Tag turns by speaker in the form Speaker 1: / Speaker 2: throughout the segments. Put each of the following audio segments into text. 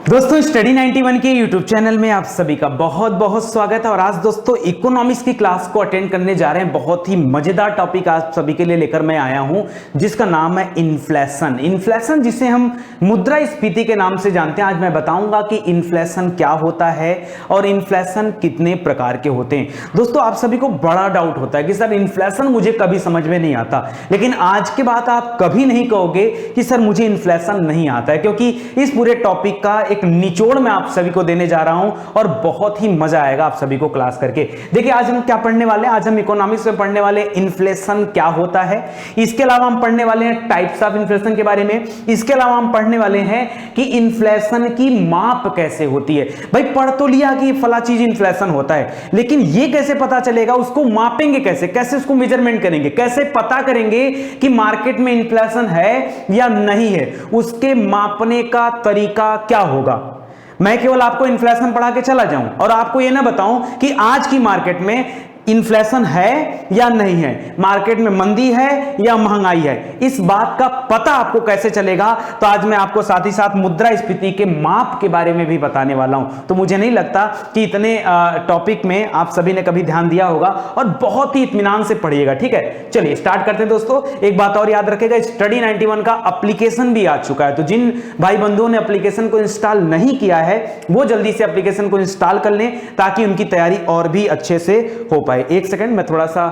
Speaker 1: दोस्तों स्टडी 91 के YouTube channel में आप सभी का बहुत बहुत स्वागत है। और आज दोस्तों इकोनॉमिक्स की क्लास को अटेंड करने जा रहे हैं। बहुत ही मजेदार टॉपिक आज सभी के लिए लेकर मैं आया हूं, जिसका नाम है इन्फ्लेशन। इन्फ्लेशन जिसे हम मुद्रास्फीति के नाम से जानते हैं। आज मैं बताऊंगा कि इन्फ्लेशन क्या होता है और इन्फ्लेशन कितने प्रकार के होते हैं। दोस्तों आप सभी को बड़ा डाउट होता है कि सर इन्फ्लेशन मुझे कभी समझ में नहीं आता, लेकिन आज के बाद आप कभी नहीं कहोगे कि सर मुझे इन्फ्लेशन नहीं आता है, क्योंकि इस पूरे टॉपिक का एक निचोड़ मैं आप सभी को देने जा रहा हूं और बहुत ही मजा आएगा आप सभी को क्लास करके। देखिए आज हम क्या पढ़ने वाले हैं, आज हम इकोनॉमिक्स में पढ़ने वाले इन्फ्लेशन क्या होता है। इसके अलावा हम पढ़ने वाले हैं टाइप्स ऑफ इन्फ्लेशन के बारे में। इसके अलावा हम पढ़ने वाले हैं कि इन्फ्लेशन की माप कैसे होती है। भाई पढ़ तो लिया कि फला चीज इन्फ्लेशन होता है, लेकिन ये कैसे पता चलेगा, उसको मापेंगे कैसे, कैसे उसको मेजरमेंट करेंगे, कैसे पता करेंगे कि मार्केट में इन्फ्लेशन है या नहीं है, उसके मापने का तरीका क्या होगा। मैं केवल आपको इन्फ्लेशन पढ़ा के चला जाऊं और आपको यह ना बताऊं कि आज की मार्केट में इन्फ्लेशन है या नहीं है, मार्केट में मंदी है या महंगाई है, इस बात का पता आपको कैसे चलेगा। तो आज मैं आपको साथ ही साथ मुद्रास्फीति के माप के बारे में भी बताने वाला हूं। तो मुझे नहीं लगता कि इतने टॉपिक में आप सभी ने कभी ध्यान दिया होगा और बहुत ही इत्मीनान से पढ़िएगा। ठीक है, चलिए स्टार्ट करते हैं। दोस्तों एक बात और याद रखेगा, स्टडी 91 का एप्लीकेशन भी आ चुका है, तो जिन भाई बंधुओं ने एप्लीकेशन को इंस्टॉल नहीं किया है वो जल्दी से एप्लीकेशन को इंस्टॉल कर लें ताकि उनकी तैयारी और भी अच्छे से हो पाए। एक सेकंड, मैं थोड़ा सा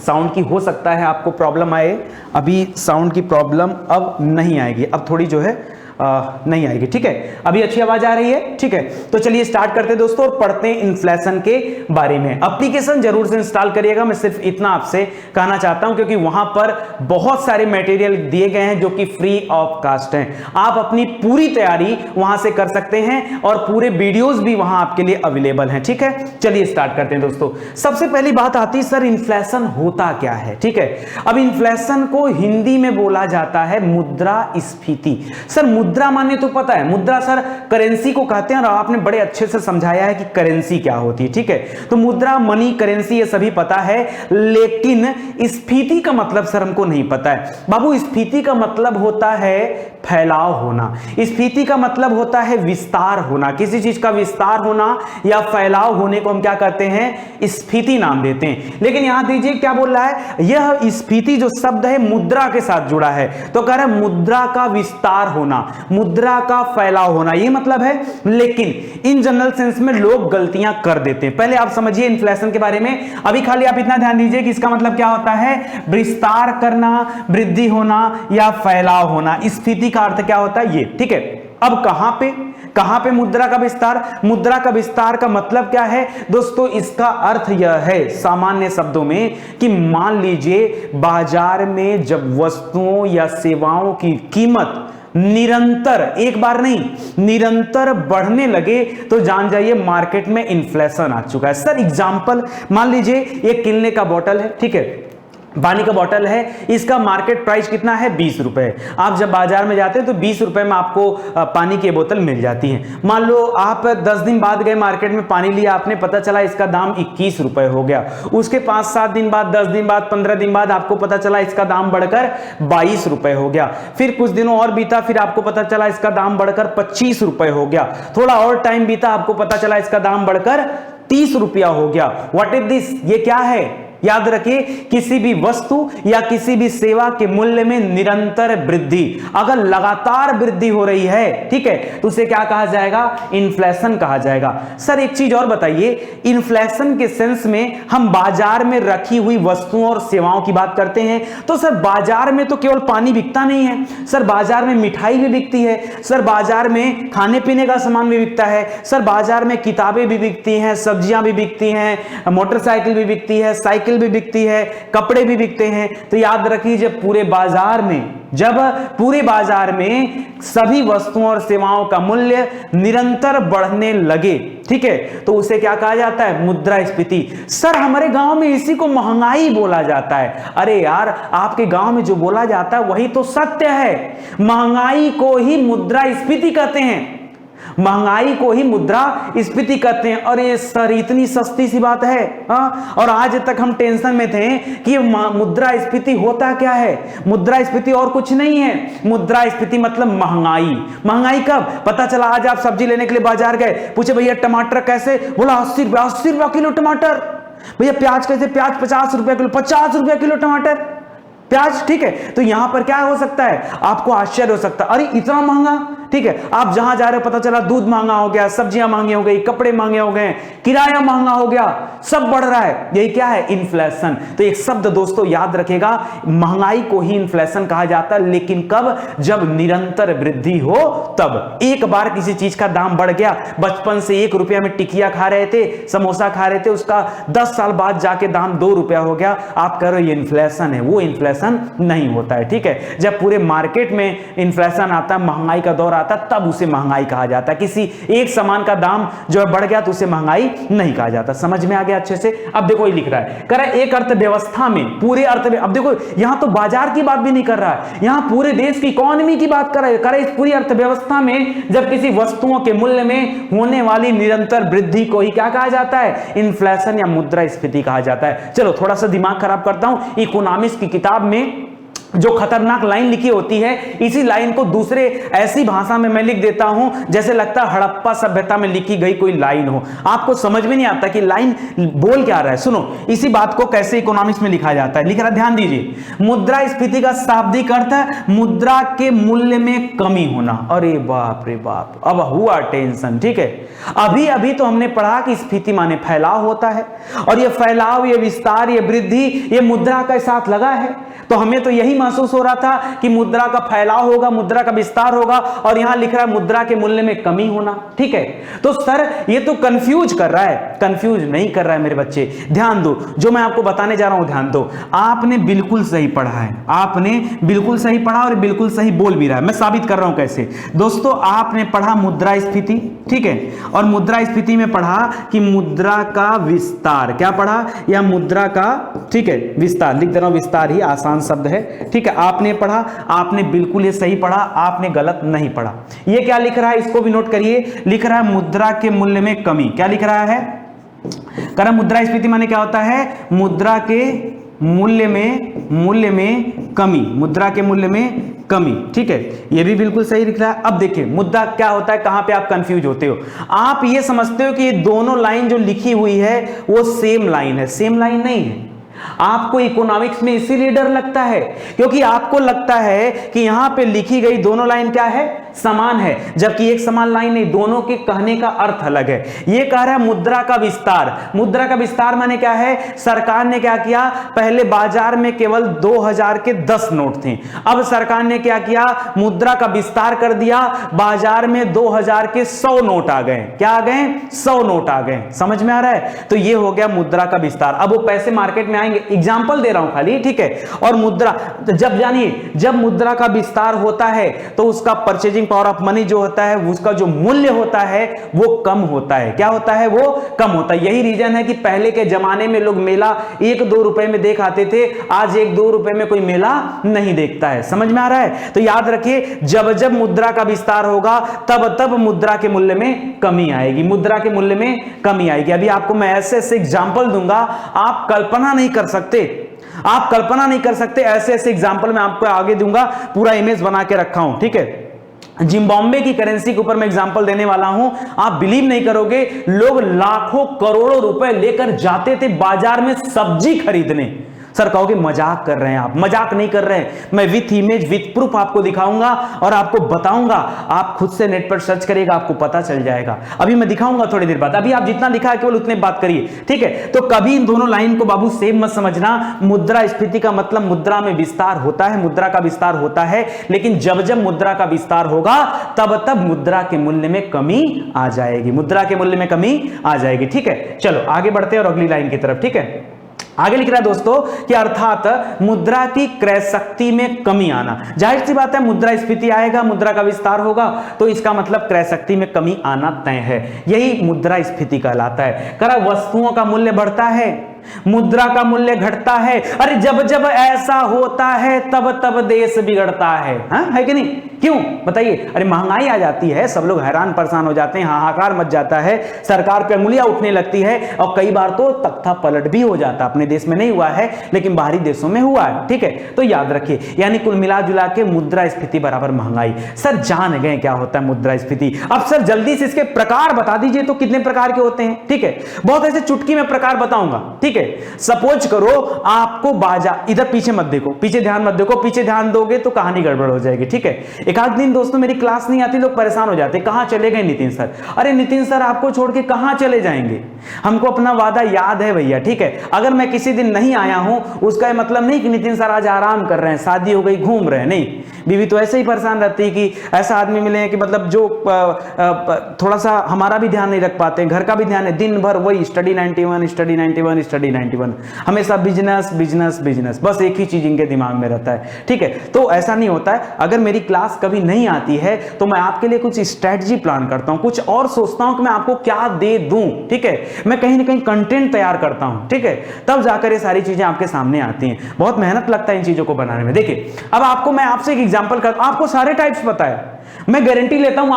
Speaker 1: साउंड की हो सकता है आपको प्रॉब्लम आए, अभी साउंड की प्रॉब्लम अब नहीं आएगी, अब थोड़ी जो है नहीं आएगी। ठीक है, अभी अच्छी आवाज आ रही है। ठीक है, तो चलिए स्टार्ट करते हैं दोस्तों और पढ़ते हैं इन्फ्लेशन के बारे में। एप्लीकेशन जरूर से इंस्टॉल करिएगा, मैं सिर्फ इतना आपसे कहना चाहता हूं, क्योंकि वहां पर बहुत सारे मटेरियल दिए गए हैं जो कि फ्री ऑफ कास्ट हैं। आप अपनी पूरी तैयारी वहां से कर सकते हैं और पूरे वीडियोस भी वहां आपके लिए अवेलेबल हैं। ठीक है, चलिए स्टार्ट करते हैं दोस्तों। सबसे पहली बात आती है सर इन्फ्लेशन होता क्या है। ठीक है, अब इन्फ्लेशन को हिंदी में बोला जाता है मुद्रास्फीति। सर मुद्रा माने तो पता है, मुद्रा सर करेंसी को कहते हैं और आपने बड़े अच्छे से समझाया है कि करेंसी क्या होती है। ठीक है, तो मुद्रा, मनी, करेंसी ये सभी पता है, लेकिन स्फीति का मतलब सर हमको नहीं पता है। बाबू स्फीति का मतलब होता है फैलाव होना, स्फीति का मतलब होता है विस्तार होना। किसी चीज का विस्तार होना या फैलाव होने को हम क्या कहते हैं, स्फीति नाम देते हैं। लेकिन यहां दीजिए क्या बोल रहा है, यह स्फीति जो शब्द है मुद्रा के साथ जुड़ा है, तो कह रहा है मुद्रा का विस्तार होना, मुद्रा का फैलाव होना, ये मतलब है। लेकिन इन जनरल सेंस में लोग गलतियां कर देते हैं। पहले आप समझिए इन्फ्लेशन के बारे में, अभी खाली आप इतना ध्यान दीजिए कि इसका मतलब क्या होता है, विस्तार करना, वृद्धि होना या फैलाव होना। स्फीति का अर्थ क्या होता है ये। ठीक है, अब कहां पे मुद्रा का विस्तार, मुद्रा का विस्तार का मतलब क्या है दोस्तों, इसका अर्थ यह है सामान्य शब्दों में कि मान लीजिए बाजार में जब वस्तुओं या सेवाओं की कीमत निरंतर, एक बार नहीं निरंतर बढ़ने लगे तो जान जाइए मार्केट में इन्फ्लेशन आ चुका है। सर एग्जांपल मान लीजिए एक किनले का बोतल है, ठीक है, पानी का बोतल है, इसका मार्केट प्राइस कितना है 20 रुपए। आप जब बाजार में जाते हैं तो 20 रुपए में आपको पानी की बोतल मिल जाती है। मान लो आप 10 दिन बाद गए मार्केट में, पानी लिया आपने, पता चला इसका दाम 21 रुपए हो गया। उसके 5-7 दिन बाद, 10 दिन बाद, 15 दिन बाद आपको पता चला इसका दाम बढ़कर 22 रुपए हो गया। फिर कुछ दिनों और बीता, फिर आपको पता चला इसका दाम बढ़कर 25 रुपए हो गया। थोड़ा और टाइम बीता, आपको पता चला इसका दाम बढ़कर 30 रुपया हो गया। व्हाट इज दिस, ये क्या है, याद रखिए किसी भी वस्तु या किसी भी सेवा के मूल्य में निरंतर वृद्धि, अगर लगातार वृद्धि हो रही है, ठीक है, तो उसे क्या कहा जाएगा, इन्फ्लेशन कहा जाएगा। सर एक चीज और बताइए, इन्फ्लेशन के सेंस में हम बाजार में रखी हुई वस्तुओं और सेवाओं की बात करते हैं, तो सर बाजार में तो केवल पानी बिकता नहीं है, सर बाजार में मिठाई भी बिकती है, सर बाजार में खाने पीने का सामान भी बिकता है, सर बाजार में किताबें भी बिकती हैं, सब्जियां भी बिकती हैं, मोटरसाइकिल भी बिकती है, साइकिल भी बिकती है, कपड़े भी बिकते हैं। तो याद रखिए जब पूरे बाजार में सभी वस्तुओं और सेवाओं का मूल्य निरंतर बढ़ने लगे, ठीक है, तो उसे क्या कहा जाता है, मुद्रास्फीति। सर हमारे गांव में इसी को महंगाई बोला जाता है। अरे यार, आपके गांव में जो बोला जाता है वही तो सत्य है, महंगाई को ही मुद्रास्फीति कहते हैं। महंगाई को ही मुद्रास्फीति कहते हैं। और ये सर इतनी सस्ती सी बात है, हाँ। और आज तक हम टेंशन में थे कि मुद्रास्फीति होता क्या है। मुद्रास्फीति और कुछ नहीं है, मुद्रास्फीति मतलब महंगाई। महंगाई कब पता चला? आज आप सब्जी लेने के लिए बाजार गए, पूछे भैया टमाटर कैसे, बोला 80 रुपया, 80 रुपया किलो टमाटर। भैया प्याज कैसे, प्याज 50 रुपया किलो, 50 रुपया किलो टमाटर, प्याज, ठीक है। तो यहां पर क्या हो सकता है, आपको आश्चर्य हो सकता है, अरे इतना महंगा, ठीक है। आप जहां जा रहे हो पता चला दूध महंगा हो गया, सब्जियां महंगी हो गई, कपड़े महंगे हो गए, किराया महंगा हो गया, सब बढ़ रहा है। यही क्या है, इन्फ्लेशन। तो एक शब्द दोस्तों याद रखेगा, महंगाई को ही इन्फ्लेशन कहा जाता है। लेकिन कब? जब निरंतर वृद्धि हो तब। एक बार किसी चीज का दाम बढ़ गया, बचपन से 1 रुपया में टिकिया खा रहे थे, समोसा खा रहे थे, उसका 10 साल बाद जाके दाम 2 रुपया हो गया, आप कह रहे हो ये इन्फ्लेशन है। वो इन्फ्लेशन नहीं होता है, ठीक है। जब पूरे मार्केट में इन्फ्लेशन आता है, महंगाई का दौर आता, तब उसे महंगाई कहा जाता है। किसी एक सामान का दाम जो है बढ़ गया तो उसे महंगाई नहीं कहा जाता। समझ में आ गया अच्छे से? अब देखो ये लिख रहा है, कह रहा है एक अर्थव्यवस्था में, पूरे अर्थ में, अब देखो यहां तो बाजार की बात भी नहीं कर रहा है, यहां पूरे देश की इकोनॉमी की बात कर रहा है। कह रहा है इस पूरी अर्थव्यवस्था में जब किसी वस्तुओं के मूल्य में होने वाली निरंतर वृद्धि को ही क्या कहा जाता है, इन्फ्लेशन या मुद्रास्फीति कहा जाता है। चलो थोड़ा सा दिमाग खराब करता हूं, इकोनॉमिक्स की किताब में जो खतरनाक लाइन लिखी होती है, इसी लाइन को दूसरे ऐसी भाषा में मैं लिख देता हूं जैसे लगता है हड़प्पा सभ्यता में लिखी गई कोई लाइन हो। आपको समझ में नहीं आता कि लाइन बोल क्या रहा है। सुनो इसी बात को कैसे इकोनॉमिक्स में लिखा जाता है। लिख रहा, ध्यान दीजिए, मुद्रास्फीति का शाब्दिक अर्थ है मुद्रा के मूल्य में कमी होना। अरे बाप रे बाप, अब हुआ टेंशन, ठीक है। अभी अभी तो हमने पढ़ा कि स्फीति माने फैलाव होता है, और ये फैलाव, ये विस्तार, ये वृद्धि, ये मुद्रा के साथ लगा है। तो हमें तो यही महसूस हो रहा था कि मुद्रा का फैलाव होगा, मुद्रा का विस्तार होगा, और यहां लिख रहा है मुद्रा के मूल्य में कमी होना, ठीक है। तो सर ये तो कंफ्यूज कर रहा है। कंफ्यूज नहीं कर रहा है मेरे बच्चे, ध्यान दो, जो मैं आपको बताने जा रहा हूं ध्यान दो। आपने बिल्कुल सही पढ़ा है, आपने बिल्कुल सही पढ़ा और बिल्कुल सही बोल भी रहा है। मैं साबित कर रहा हूं कैसे। दोस्तों आपने पढ़ा मुद्रास्फीति, ठीक है, और मुद्रास्फीति में पढ़ा कि मुद्रा का विस्तार, क्या पढ़ा, या मुद्रा का, ठीक है, विस्तार, लिख दे रहा हूं, विस्तार ही आसान शब्द है, ठीक है। आपने पढ़ा, आपने बिल्कुल ये सही पढ़ा, आपने गलत नहीं पढ़ा। ये क्या लिख रहा है, इसको भी नोट करिए, लिख रहा है मुद्रा के मूल्य में कमी। क्या लिख रहा है, कह रहा मुद्रास्फीति माने क्या होता है, मुद्रा के मूल्य में कमी, मुद्रा के मूल्य में कमी, ठीक है। ये भी बिल्कुल सही लिख रहा है। अब देखिए मुद्दा क्या होता है, कहां पे आप कंफ्यूज होते हो। आप ये समझते हो कि ये दोनों लाइन जो लिखी हुई है वो सेम लाइन है। सेम लाइन नहीं है। आपको इकोनॉमिक्स में इसीलिए डर लगता है क्योंकि आपको लगता है कि यहां पे लिखी गई दोनों लाइन क्या है, समान है, जबकि एक समान लाइन नहीं, दोनों के कहने का अर्थ अलग है। ये कह रहा है मुद्रा का विस्तार। मुद्रा का विस्तार माने क्या है, सरकार ने क्या किया, पहले बाजार में केवल 2000 के 10 नोट थे, अब सरकार ने क्या किया, मुद्रा का विस्तार कर दिया, बाजार में 2000 के 100 नोट आ गए। क्या आ गए, 100 नोट आ गए। समझ में आ रहा है? तो ये हो गया मुद्रा का विस्तार। अब वो पैसे मार्केट में आएंगे, एग्जाम्पल दे रहा हूं खाली, ठीक है। और मुद्रा, जब जानिए, जब मुद्रा का विस्तार होता है तो उसका परचेजिंग पावर ऑफ मनी जो होता है, उसका जो मूल्य होता है वो कम होता है। क्या होता है, वो कम होता है। यही रीजन है कि पहले के जमाने में लोग मेला 1-2 रुपए में देख आते थे, आज 1-2 रुपए में कोई मेला नहीं देखता है। समझ में आ रहा है? तो याद रखिए, जब जब मुद्रा का विस्तार होगा तब तब मुद्रा के मूल्य में कमी आएगी, मुद्रा के मूल्य में कमी आएगी। अभी आपको मैं ऐसे ऐसे एग्जाम्पल दूंगा, आप कल्पना नहीं कर सकते, आप कल्पना नहीं कर सकते। ऐसे ऐसे एग्जाम्पल मैं आपको आगे दूंगा, पूरा इमेज बना के रखा हूं, ठीक है। जिम्बाब्वे की करेंसी के ऊपर मैं एग्जांपल देने वाला हूं। आप बिलीव नहीं करोगे, लोग लाखों करोड़ों रुपए लेकर जाते थे बाजार में सब्जी खरीदने। सर कहोगे मजाक कर रहे हैं आप, मजाक नहीं कर रहे हैं। मैं विथ इमेज विथ प्रूफ आपको दिखाऊंगा और आपको बताऊंगा। आप खुद से नेट पर सर्च करिएगा, आपको पता चल जाएगा। अभी मैं दिखाऊंगा थोड़ी देर बाद, अभी आप जितना लिखा है केवल उतने बात करिए, ठीक है। तो कभी इन दोनों लाइन को बाबू सेम मत समझना। मुद्रास्फीति का मतलब मुद्रा में विस्तार होता है, मुद्रा का विस्तार होता है, लेकिन जब जब मुद्रा का विस्तार होगा तब तब मुद्रा के मूल्य में कमी आ जाएगी, मुद्रा के मूल्य में कमी आ जाएगी, ठीक है। चलो आगे बढ़ते हैं और अगली लाइन की तरफ, ठीक है। आगे लिख रहा है दोस्तों कि अर्थात मुद्रा की क्रय शक्ति में कमी आना। जाहिर सी बात है, मुद्रास्फीति आएगा, मुद्रा का विस्तार होगा, तो इसका मतलब क्रय शक्ति में कमी आना तय है। यही मुद्रास्फीति कहलाता है। करा वस्तुओं का मूल्य बढ़ता है, मुद्रा का मूल्य घटता है। अरे जब जब ऐसा होता है तब तब देश बिगड़ता है कि नहीं? क्यों बताइए? अरे महंगाई आ जाती है, सब लोग हैरान परेशान हो जाते हैं, हाहाकार मच जाता है, सरकार पे अंगुलियां उठने लगती है और कई बार तो तख्ता पलट भी हो जाता। अपने देश में नहीं हुआ है लेकिन बाहरी देशों में हुआ है, ठीक है? तो याद रखिए, यानी कुल मिला जुला के मुद्रास्फीति बराबर महंगाई। सर जान गए क्या होता है मुद्रास्फीति? अब सर जल्दी से इसके प्रकार बता दीजिए तो कितने प्रकार के होते हैं, ठीक है? बहुत ऐसे चुटकी में प्रकार बताऊंगा, ठीक है? सपोज करो आपको बाजार, इधर पीछे मत देखो, पीछे ध्यान मत देखो, पीछे ध्यान दोगे तो कहानी गड़बड़ हो जाएगी, ठीक है? एक आध दिन दोस्तों मेरी क्लास नहीं आती, लोग परेशान हो जाते, कहां चले गए नितिन सर? अरे नितिन सर आपको छोड़ के कहां चले जाएंगे? हमको अपना वादा याद है भैया, ठीक है? अगर मैं किसी दिन नहीं आया हूं उसका मतलब नहीं कि नितिन सर आज आराम कर रहे हैं, शादी हो गई घूम रहे हैं, नहीं। बीवी तो ऐसे ही परेशान रहती है कि ऐसा आदमी मिले कि मतलब जो थोड़ा सा हमारा भी ध्यान नहीं रख पाते, घर का भी ध्यान है, दिन भर वही स्टडी 91 स्टडी 91 स्टडी 91, हमेशा बिजनेस बिजनेस बिजनेस, बस एक ही चीज इनके दिमाग में रहता है, ठीक है? तो ऐसा नहीं होता है। अगर मेरी क्लास कभी नहीं आती है तो मैं आपके लिए कुछ स्ट्रेटजी प्लान करता हूं, कुछ और सोचता हूं कि मैं आपको क्या दे दूं, ठीक है? मैं कहीं ना कहीं कंटेंट तैयार करता हूं, ठीक है? तब जाकर ये सारी चीजें आपके सामने आती हैं। बहुत मेहनत लगता है इन चीजों को बनाने में। देखिए अब आपको मैं आपसे एक एग्जांपल करता हूं, आपको सारे टाइप्स पता है, मैं गारंटी लेता हूं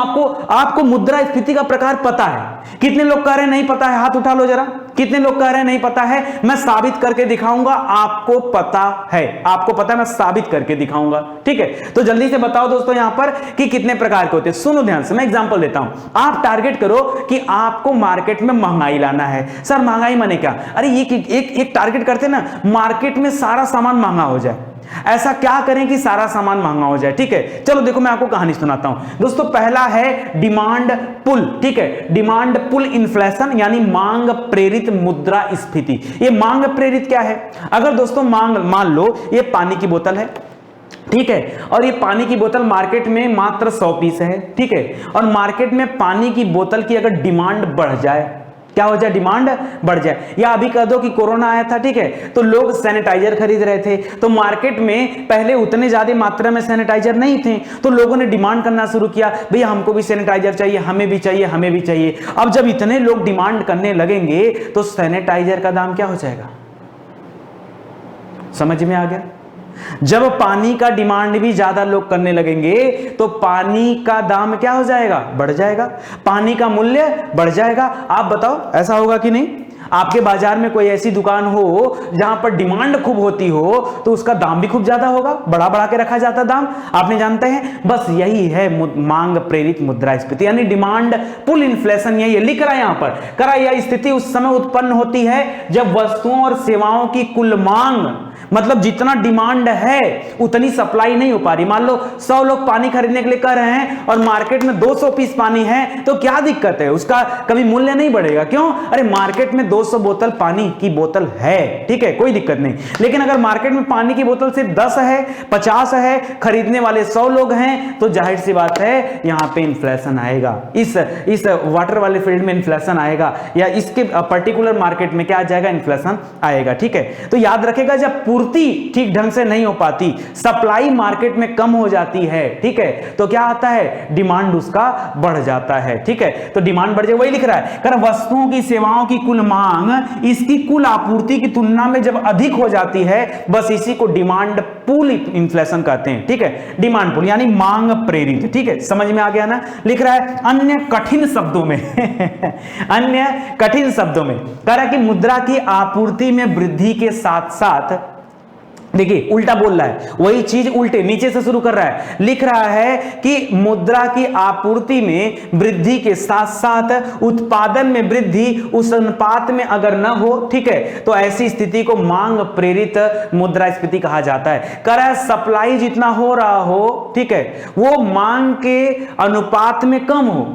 Speaker 1: आपको मुद्रास्फीति का प्रकार पता है। कितने लोग कह रहे हैं नहीं पता है? हाथ उठा लो जरा। कितने लोग कह रहे हैं नहीं पता है? मैं साबित करके दिखाऊंगा आपको पता है, आपको पता है, मैं साबित करके दिखाऊंगा, ठीक है? तो जल्दी से बताओ दोस्तों यहां पर कि कितने प्रकार के होते हैं। सुनो ध्यान से, मैं एग्जांपल देता हूं। आप टारगेट करो कि आपको मार्केट में महंगाई लाना है। सर महंगाई माने क्या? अरे एक टारगेट करते ना, मार्केट में सारा सामान महंगा हो जाए। ऐसा क्या करें कि सारा सामान महंगा हो जाए, ठीक है? चलो देखो मैं आपको कहानी सुनाता हूं दोस्तों। पहला है डिमांड पुल, ठीक है? डिमांड पुल इन्फ्लेशन यानी मांग प्रेरित मुद्रास्फीति। ये मांग प्रेरित क्या है? अगर दोस्तों मान लो ये पानी की बोतल है, ठीक है? और ये पानी की बोतल मार्केट में मात्र 100 पीस है, ठीक है? और मार्केट में पानी की बोतल की अगर डिमांड बढ़ जाए, क्या हो जाए? डिमांड बढ़ जाए। या अभी कह दो कि कोरोना आया था, ठीक है? तो लोग सैनिटाइजर खरीद रहे थे, तो मार्केट में पहले उतने ज्यादा मात्रा में सैनिटाइजर नहीं थे, तो लोगों ने डिमांड करना शुरू किया, भैया हमको भी सैनिटाइजर चाहिए, हमें भी चाहिए, हमें भी चाहिए। अब जब इतने लोग डिमांड करने लगेंगे तो सैनिटाइजर का दाम क्या हो जाएगा? समझ में आ गया? जब पानी का डिमांड भी ज्यादा लोग करने लगेंगे तो पानी का दाम क्या हो जाएगा? बढ़ जाएगा, पानी का मूल्य बढ़ जाएगा। आप बताओ ऐसा होगा कि नहीं? आपके बाजार में कोई ऐसी दुकान हो जहां पर डिमांड खूब होती हो तो उसका दाम भी खूब ज्यादा होगा, बढ़ा बढ़ा के रखा जाता दाम, आपने जानते हैं। बस यही है मांग प्रेरित मुद्रास्फीति यानी डिमांड पुल इन्फ्लेशन। यही है, लिख रहा है यहां पर, करा यह स्थिति उस समय उत्पन्न होती है जब वस्तुओं और सेवाओं की कुल मांग, मतलब जितना डिमांड है उतनी सप्लाई नहीं हो पा रही। मान लो 100 लोग पानी खरीदने के लिए कर रहे हैं और मार्केट में 200 पीस पानी है, तो क्या दिक्कत है? उसका कभी मूल्य नहीं बढ़ेगा। क्यों? अरे मार्केट में 200 बोतल पानी की बोतल है, ठीक है, कोई दिक्कत नहीं। लेकिन अगर मार्केट में पानी की बोतल सिर्फ 10 है, 50 है, खरीदने वाले 100 लोग हैं, तो जाहिर सी बात है यहां पे इन्फ्लेशन आएगा। इस वाटर वाले फील्ड में इन्फ्लेशन आएगा, या इसके पर्टिकुलर मार्केट में क्या आ जाएगा? इन्फ्लेशन आएगा, ठीक है? तो याद रखेगा, जब पूर्ति ठीक ढंग से नहीं हो पाती, सप्लाई मार्केट में कम हो जाती है, ठीक है, तो क्या आता है? डिमांड उसका बढ़ जाता है, ठीक है? तो डिमांड बढ़ जाए, वही लिख रहा है, कर वस्तुओं की सेवाओं की कुल मांग इसकी कुल आपूर्ति की तुलना में जब अधिक हो जाती है, बस इसी को डिमांड पुल इन्फ्लेशन कहते हैं, ठीक है? डिमांड पुल यानी मांग प्रेरित, ठीक है? समझ में आ गया ना? लिख रहा है अन्य कठिन शब्दों में अन्य कठिन शब्दों में कह रहा है कि मुद्रा की आपूर्ति में वृद्धि के साथ साथ, देखिए उल्टा बोल रहा है, वही चीज उल्टे नीचे से शुरू कर रहा है। लिख रहा है कि मुद्रा की आपूर्ति में वृद्धि के साथ साथ उत्पादन में वृद्धि उस अनुपात में अगर न हो, ठीक है, तो ऐसी स्थिति को मांग प्रेरित मुद्रास्फीति कहा जाता है। कह रहा है सप्लाई जितना हो रहा हो, ठीक है, वो मांग के अनुपात में कम हो।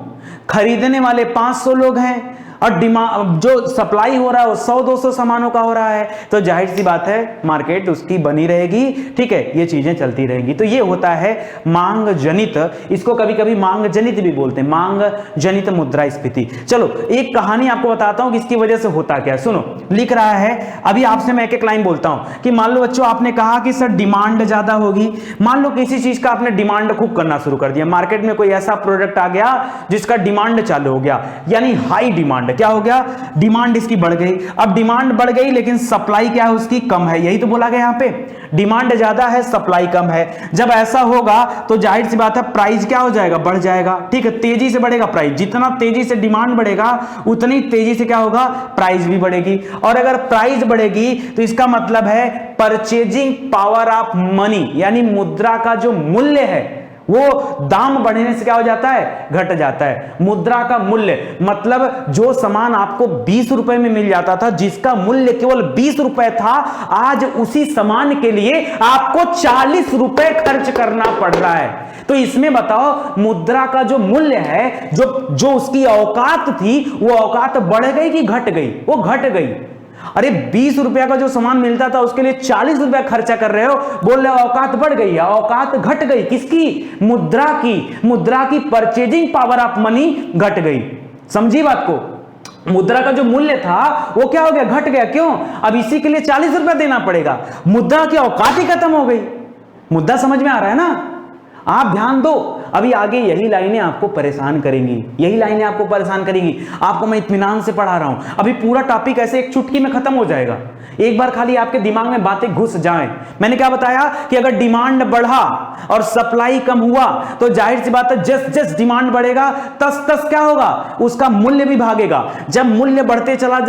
Speaker 1: खरीदने वाले 500 लोग हैं और डिमांड जो सप्लाई हो रहा है वो 100-200 सामानों का हो रहा है, तो जाहिर सी बात है मार्केट उसकी बनी रहेगी, ठीक है? ये चीजें चलती रहेंगी। तो ये होता है मांग जनित, इसको कभी कभी मांग जनित भी बोलते हैं, मांग जनित मुद्रास्फीति। चलो एक कहानी आपको बताता हूं कि इसकी वजह से होता क्या है, सुनो। लिख रहा है, अभी आपसे मैं एक एक लाइन बोलता हूं कि मान लो बच्चों आपने कहा कि सर डिमांड ज्यादा होगी। मान लो किसी चीज का आपने डिमांड खूब करना शुरू कर दिया, मार्केट में कोई ऐसा प्रोडक्ट आ गया जिसका डिमांड चालू हो गया, यानी हाई डिमांड, डिमांड, क्या हो गया, डिमांड इसकी बढ़ गई। अब डिमांड बढ़ गई लेकिन सप्लाई क्या है उसकी, कम है, यही तो बोला गया यहां पे, डिमांड ज्यादा है सप्लाई कम है। जब ऐसा होगा तो जाहिर सी बात है प्राइस क्या हो जाएगा, बढ़ जाएगा, ठीक है, तेजी से बढ़ेगा प्राइस, जितना तेजी से डिमांड बढ़ेगा उतनी तेजी से क्या होगा, प्राइस भी बढ़ेगी। और अगर प्राइस बढ़ेगी तो इसका मतलब है परचेजिंग पावर ऑफ मनी, यानी मुद्रा का जो मूल्य है वो दाम बढ़ने से क्या हो जाता है, घट जाता है। मुद्रा का मूल्य मतलब जो सामान आपको 20 रुपए में मिल जाता था, जिसका मूल्य केवल 20 रुपए था, आज उसी सामान के लिए आपको 40 रुपए खर्च करना पड़ रहा है। तो इसमें बताओ मुद्रा का जो मूल्य है, जो उसकी औकात थी, वो औकात बढ़ गई कि घट गई, वो घट गई। अरे 20 रुपया का जो सामान मिलता था उसके लिए 40 रुपया खर्चा कर रहे हो, बोल रहे हो औकात बढ़ गई है, औकात घट गई, किसकी, मुद्रा की, मुद्रा की परचेजिंग पावर ऑफ मनी घट गई। समझी बात को, मुद्रा का जो मूल्य था वो क्या हो गया, घट गया। क्यों, अब इसी के लिए 40 रुपया देना पड़ेगा, मुद्रा की औकात ही खत्म हो गई। मुद्दा समझ में आ रहा है ना, आप ध्यान दो, अभी आगे यही लाइनें आपको परेशान करेंगी, यही लाइनें आपको परेशान करेंगी। आपको मैं इत्मीनान से पढ़ा रहा हूं, अभी पूरा टॉपिक ऐसे एक चुटकी में खत्म हो जाएगा, एक बार खाली आपके दिमाग में बातें घुस जाएं। मैंने क्या बताया कि अगर डिमांड बढ़ा और सप्लाई कम हुआ तो जाहिर सी बात है जस्ट जस्ट डिमांड बढ़ेगा तस तस क्या होगा, उसका मूल्य भी भागेगा। जब मूल्य बढ़ते चला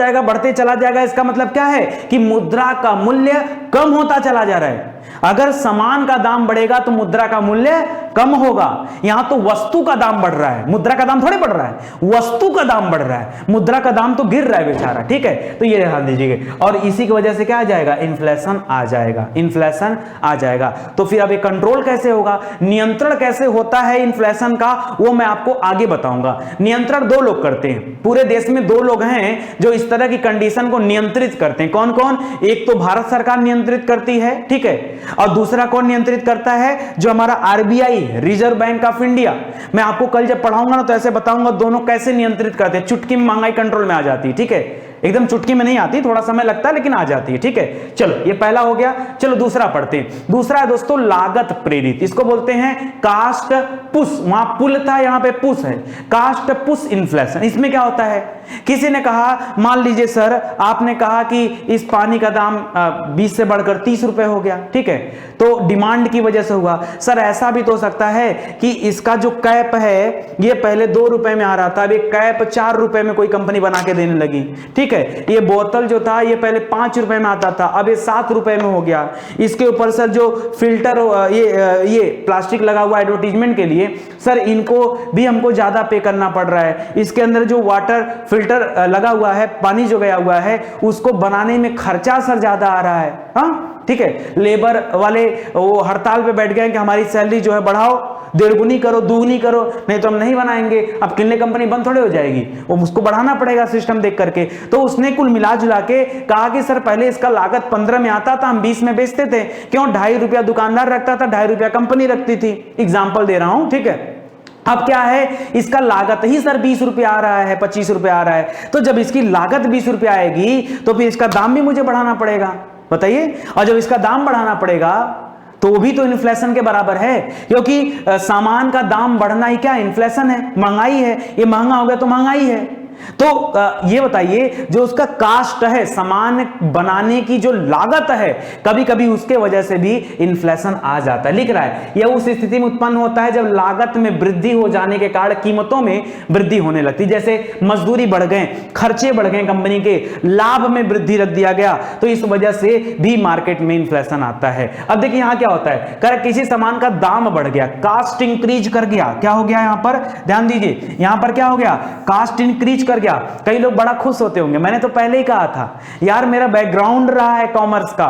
Speaker 1: जाएगा, इसका मतलब क्या है कि मुद्रा का मूल्य कम होता चला जा रहा है। अगर सामान का दाम बढ़ेगा तो मुद्रा का मूल्य कम होगा। यहां तो वस्तु का दाम बढ़ रहा है, मुद्रा का दाम थोड़ी बढ़ रहा है, वस्तु का दाम बढ़ रहा है, मुद्रा का दाम तो गिर रहा है बेचारा, ठीक है। तो ये ध्यान दीजिएगा, और इसी की वजह से क्या आ जाएगा, इन्फ्लेशन आ जाएगा, इन्फ्लेशन आ जाएगा। तो फिर अब ये कंट्रोल कैसे होगा, नियंत्रण कैसे होता है इन्फ्लेशन का, वो मैं आपको आगे बताऊंगा। नियंत्रण दो लोग करते हैं, पूरे देश में दो लोग हैं जो इस तरह की कंडीशन को नियंत्रित करते हैं। कौन कौन, एक तो भारत सरकार नियंत्रित करती है, ठीक है, और दूसरा कौन नियंत्रित करता है, जो हमारा RBI, reserve bank of India. मैं आपको कल जब पढ़ाऊंगा ना तो ऐसे बताऊंगा दोनों कैसे नियंत्रित करते हैं। चुटकी में महंगाई कंट्रोल में आ जाती है, ठीक है, एकदम चुटकी में नहीं आती, थोड़ा समय लगता है लेकिन आ जाती है, ठीक है। चलो ये पहला हो गया, चलो दूसरा पढ़ते हैं। दूसरा है दोस्तों लागत प्रेरित, इसको बोलते हैं कास्ट पुश, वहां पुल था यहां पे पुश है, कास्ट पुश इन्फ्लेशन। इसमें क्या होता है, किसी ने कहा, मान लीजिए सर आपने कहा कि इस पानी का दाम 20 से बढ़कर 30 रुपए हो गया, ठीक है, तो डिमांड की वजह से हुआ। सर ऐसा भी तो हो सकता है कि इसका जो कैप है ये पहले 2 रुपए में आ रहा था, अब एक कैप 4 रुपए में कोई कंपनी बना के देने लगी, ठीक है। ये बोतल जो था ये पहले 5 रुपए में आता था, अब ये 7 रुपए में हो गया। इसके ऊपर सर जो फिल्टर ये प्लास्टिक लगा हुआ एडवर्टीजमेंट के लिए, सर इनको भी हमको ज्यादा पे करना पड़ रहा है। इसके अंदर जो वाटर फिल्टर लगा हुआ है, पानी जो गया हुआ है, उसको बनाने में खर्चा सर ज्यादा आ रहा है, हाँ ठीक है। लेबर वाले वो हड़ताल पे बैठ गए कि हमारी सैलरी जो है बढ़ाओ, 1.5 गुनी करो, 2 गुनी करो, नहीं तो हम नहीं बनाएंगे। अब किन्ने कंपनी बंद थोड़े हो जाएगी, वो उसको बढ़ाना पड़ेगा सिस्टम देख करके। तो उसने कुल मिला जुला के कहा कि सर पहले इसका लागत 15 में आता था, हम 20 में बेचते थे, क्यों, 2.5 रुपया दुकानदार रखता था, 2.5 रुपया कंपनी रखती थी। एग्जाम्पल दे रहा हूं, ठीक है। अब क्या है, इसका लागत ही सर 20 रुपए आ रहा है, 25 रुपए आ रहा है, तो जब इसकी लागत 20 रुपए आएगी तो फिर इसका दाम भी मुझे बढ़ाना पड़ेगा, बताइए। और जब इसका दाम बढ़ाना पड़ेगा तो भी तो इन्फ्लेशन के बराबर है, क्योंकि सामान का दाम बढ़ना ही क्या, इन्फ्लेशन है, महंगाई है। ये महंगा हो गया तो महंगाई है। तो ये बताइए जो उसका कास्ट है, सामान बनाने की जो लागत है, कभी कभी उसके वजह से भी इन्फ्लेशन आ जाता है। लिख रहा है यह उस स्थिति में उत्पन्न होता है जब लागत में वृद्धि हो जाने के कारण कीमतों में वृद्धि होने लगती है। जैसे मजदूरी बढ़ गए, खर्चे बढ़ गए, कंपनी के लाभ में वृद्धि रख दिया गया, तो इस वजह से भी मार्केट में इन्फ्लेशन आता है। अब देखिए यहां क्या होता है, कर किसी सामान का दाम बढ़ गया, कास्ट इंक्रीज कर गया, क्या हो गया यहां पर, ध्यान दीजिए, यहां पर क्या हो गया, कास्ट इंक्रीज कर गया। कई लोग बड़ा खुश होते होंगे, मैंने तो पहले ही कहा था यार मेरा बैकग्राउंड रहा है कॉमर्स का,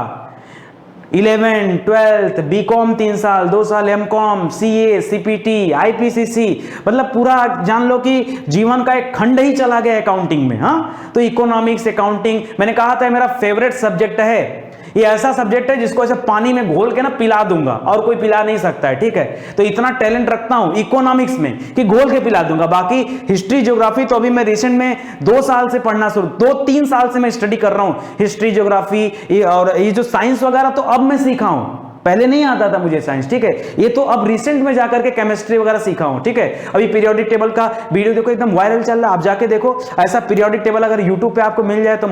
Speaker 1: 11th 12th बीकॉम 3 साल, 2 साल एमकॉम, सीए, सीपीटी, आईपीसीसी, मतलब पूरा जान लो कि जीवन का एक खंड ही चला गया अकाउंटिंग में। हाँ तो इकोनॉमिक्स, अकाउंटिंग, मैंने कहा था मेरा फेवरेट सब्जेक्ट है। ये ऐसा सब्जेक्ट है जिसको ऐसे पानी में घोल के ना पिला दूंगा और कोई पिला नहीं सकता है, ठीक है। तो इतना टैलेंट रखता हूं इकोनॉमिक्स में कि घोल के पिला दूंगा। बाकी हिस्ट्री, ज्योग्राफी तो अभी मैं रिसेंट में 2 साल से पढ़ना शुरू, 2-3 साल से मैं स्टडी कर रहा हूं हिस्ट्री, ज्योग्राफी और ये जो साइंस वगैरह तो अब मैं सीखा हूं। पहले नहीं आता था मुझे साइंस, ठीक है। ये तो अब रिसेंट में जाकर के केमिस्ट्री वगैरह सीखा हूं, ठीक है। अभी पीरियोडिक टेबल का वीडियो देखो, एकदम वायरल चल रहा है, आप जाके देखो। ऐसा पीरियोडिक टेबल अगर यूट्यूब पे आपको मिल जाए तो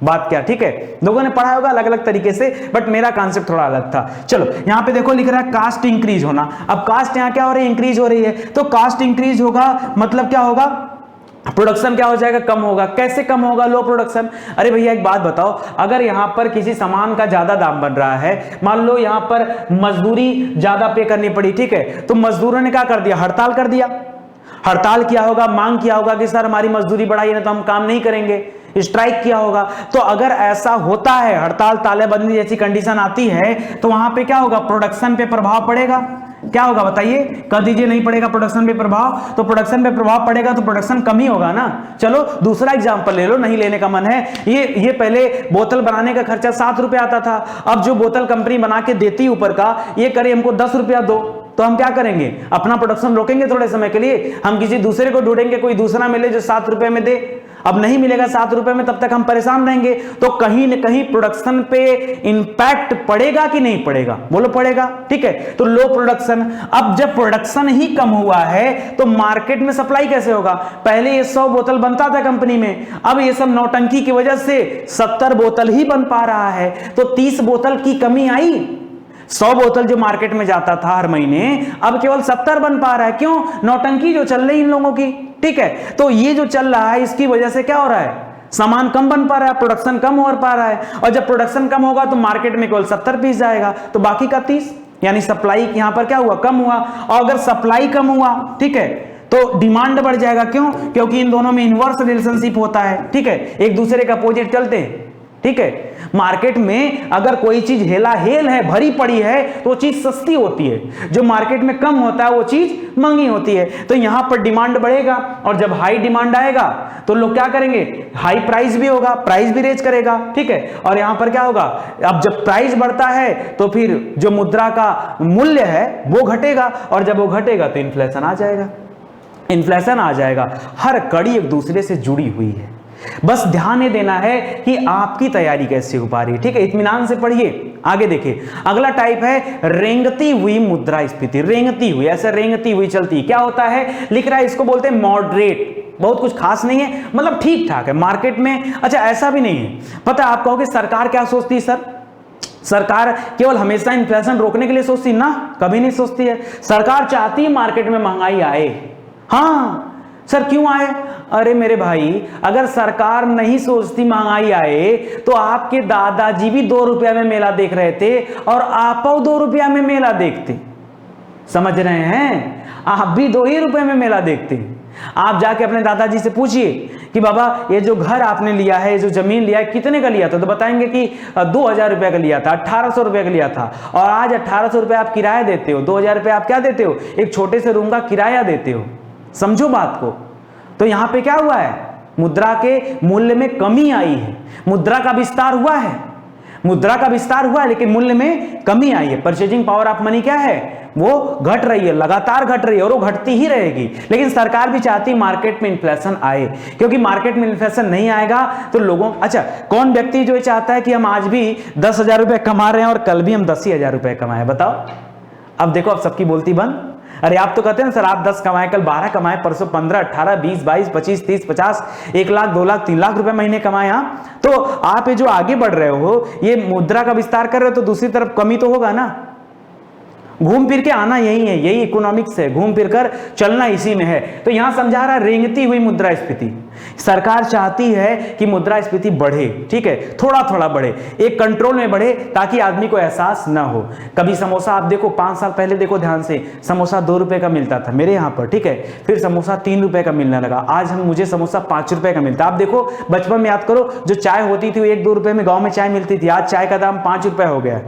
Speaker 1: बात क्या, ठीक है। लोगों ने पढ़ा होगा अलग अलग तरीके से, बट मेरा कॉन्सेप्ट थोड़ा अलग था। चलो यहां पे देखो लिख रहा है कास्ट इंक्रीज होना। अब कास्ट यहां क्या हो रही है, इंक्रीज हो रही है, तो कास्ट इंक्रीज होगा मतलब क्या होगा, प्रोडक्शन क्या हो जाएगा, कम होगा। कैसे कम होगा, लो प्रोडक्शन। अरे भैया एक बात बताओ, अगर यहां पर किसी सामान का ज्यादा दाम बन रहा है, मान लो यहां पर मजदूरी ज्यादा पे करनी पड़ी, ठीक है, तो मजदूरों ने क्या कर दिया, हड़ताल कर दिया। हड़ताल किया होगा, मांग किया होगा कि सर हमारी मजदूरी बढ़ाइए ना तो हम काम नहीं करेंगे, स्ट्राइक किया होगा। तो अगर ऐसा होता है, हड़ताल तालेबंदी जैसी कंडीशन आती है, तो वहां पे क्या होगा, प्रोडक्शन पे प्रभाव पड़ेगा। क्या होगा बताइए, कर दीजिए, नहीं पड़ेगा प्रोडक्शन पे प्रभाव, तो प्रोडक्शन पे प्रभाव पड़ेगा तो प्रोडक्शन कम ही होगा ना। चलो दूसरा एग्जांपल ले लो, नहीं लेने का मन है। ये पहले बोतल बनाने का खर्चा 7 रुपए आता था, अब जो बोतल कंपनी बना के देती ऊपर का, ये करे हमको 10 रुपया दो, तो हम क्या करेंगे, अपना प्रोडक्शन रोकेंगे थोड़े समय के लिए, हम किसी दूसरे को ढूंढेंगे, कोई दूसरा मिले जो 7 रुपए में दे। अब नहीं मिलेगा 7 रुपए में, तब तक हम परेशान रहेंगे। तो कहीं न कहीं प्रोडक्शन पे इंपैक्ट पड़ेगा कि नहीं पड़ेगा, बोलो पड़ेगा, ठीक है। तो लो प्रोडक्शन, अब जब प्रोडक्शन ही कम हुआ है तो मार्केट में सप्लाई कैसे होगा। पहले ये 100 बोतल बनता था कंपनी में, अब ये सब नौटंकी की वजह से 70 बोतल ही बन पा रहा है, तो 30 बोतल की कमी आई। 100 बोतल जो मार्केट में जाता था हर महीने, अब केवल 70 बन पा रहा है। क्यों, नौटंकी जो चल रही इन लोगों की, ठीक है। तो ये जो चल रहा है इसकी वजह से क्या हो रहा है, सामान कम बन पा रहा है, प्रोडक्शन कम हो पा रहा है, और जब प्रोडक्शन कम होगा तो मार्केट में केवल 70 पीस जाएगा, तो बाकी का 30, यानी सप्लाई यहां पर क्या हुआ, कम हुआ। और अगर सप्लाई कम हुआ, ठीक है, तो डिमांड बढ़ जाएगा। क्यों, क्योंकि इन दोनों में इनवर्स रिलेशनशिप होता है, ठीक है, एक दूसरे के अपोजिट चलते हैं, ठीक है। मार्केट में अगर कोई चीज हेला हेल है, भरी पड़ी है, तो वो चीज सस्ती होती है, जो मार्केट में कम होता है वो चीज महंगी होती है। तो यहां पर डिमांड बढ़ेगा, और जब हाई डिमांड आएगा तो लोग क्या करेंगे, हाई प्राइस भी होगा, प्राइस भी रेज करेगा, ठीक है। और यहां पर क्या होगा, अब जब प्राइस बढ़ता है तो फिर जो मुद्रा का मूल्य है वो घटेगा, और जब वो घटेगा तो इन्फ्लेशन आ जाएगा, इन्फ्लेशन आ जाएगा। हर कड़ी एक दूसरे से जुड़ी हुई है, बस ध्यान ये देना है कि आपकी तैयारी कैसे हो पा रही है, ठीक है। इत्मीनान से पढ़िए। आगे देखिए, अगला टाइप है रेंगती हुई मुद्रास्फीति। रेंगती हुई, ऐसे रेंगती हुई चलती, क्या होता है, लिख रहा है, इसको बोलते हैं मॉडरेट। बहुत कुछ खास नहीं है, मतलब ठीक ठाक है मार्केट में। अच्छा ऐसा भी नहीं है, पता है आप कहोगे सरकार क्या सोचती है, सर सरकार केवल हमेशा इन्फ्लेशन रोकने के लिए सोचती ना, कभी नहीं सोचती है। सरकार चाहती है मार्केट में महंगाई आए। हाँ सर क्यों आए, अरे मेरे भाई, अगर सरकार नहीं सोचती महंगाई आए तो आपके दादाजी भी 2 रुपया में मेला देख रहे थे, और आप 2 रुपया में मेला देखते, समझ रहे हैं, आप भी 2 ही रुपए में मेला देखते हैं। आप जाके अपने दादाजी से पूछिए कि बाबा ये जो घर आपने लिया है, ये जो जमीन लिया है, कितने का लिया था, तो बताएंगे कि 2000 रुपए का लिया था, 1800 रुपए का लिया था, और आज 1800 रुपए आप किराया देते हो, 2000 रुपए आप क्या देते हो, एक छोटे से रूम का किराया देते हो। समझो बात को। तो यहां पे क्या हुआ है, मुद्रा के मूल्य में कमी आई है, मुद्रा का विस्तार हुआ है, मुद्रा का विस्तार हुआ है, लेकिन मूल्य में कमी आई है। परचेजिंग पावर ऑफ मनी क्या है, वो घट रही है, लगातार घट रही है, और वो घटती ही रहेगी। लेकिन सरकार भी चाहती है मार्केट में इन्फ्लेशन आए, क्योंकि मार्केट में इन्फ्लेशन नहीं आएगा तो लोगों, अच्छा कौन व्यक्ति जो चाहता है कि हम आज भी 10,000 रुपए कमा रहे हैं और कल भी हम 10,000 रुपए कमाए, बताओ। अब देखो, अब सबकी बोलती बंद। अरे आप तो कहते हैं सर आप 10 कमाए, कल 12 कमाए, परसों 15, 18, 20, 22, 25, 30, 50, 1 लाख, 2 लाख, 3 लाख रुपए महीने कमाए। हाँ, तो आप ये जो आगे बढ़ रहे हो, ये मुद्रा का विस्तार कर रहे हो, तो दूसरी तरफ कमी तो होगा ना। घूम फिर के आना यही है, यही इकोनॉमिक्स है, घूम फिर कर चलना इसी में है। तो यहां समझा रहा रेंगती हुई मुद्रास्फीति। सरकार चाहती है कि मुद्रास्फीति बढ़े, ठीक है, थोड़ा थोड़ा बढ़े, एक कंट्रोल में बढ़े, ताकि आदमी को एहसास ना हो। कभी समोसा आप देखो, 5 साल पहले देखो ध्यान से, समोसा 2 रुपए का मिलता था मेरे यहाँ पर, ठीक है, फिर समोसा 3 रुपए का मिलने लगा, आज मुझे समोसा 5 रुपए का मिलता है। आप देखो बचपन में याद करो, जो चाय होती थी वो 1-2 रुपए में गाँव में चाय मिलती थी, आज चाय का दाम 5 रुपए हो गया।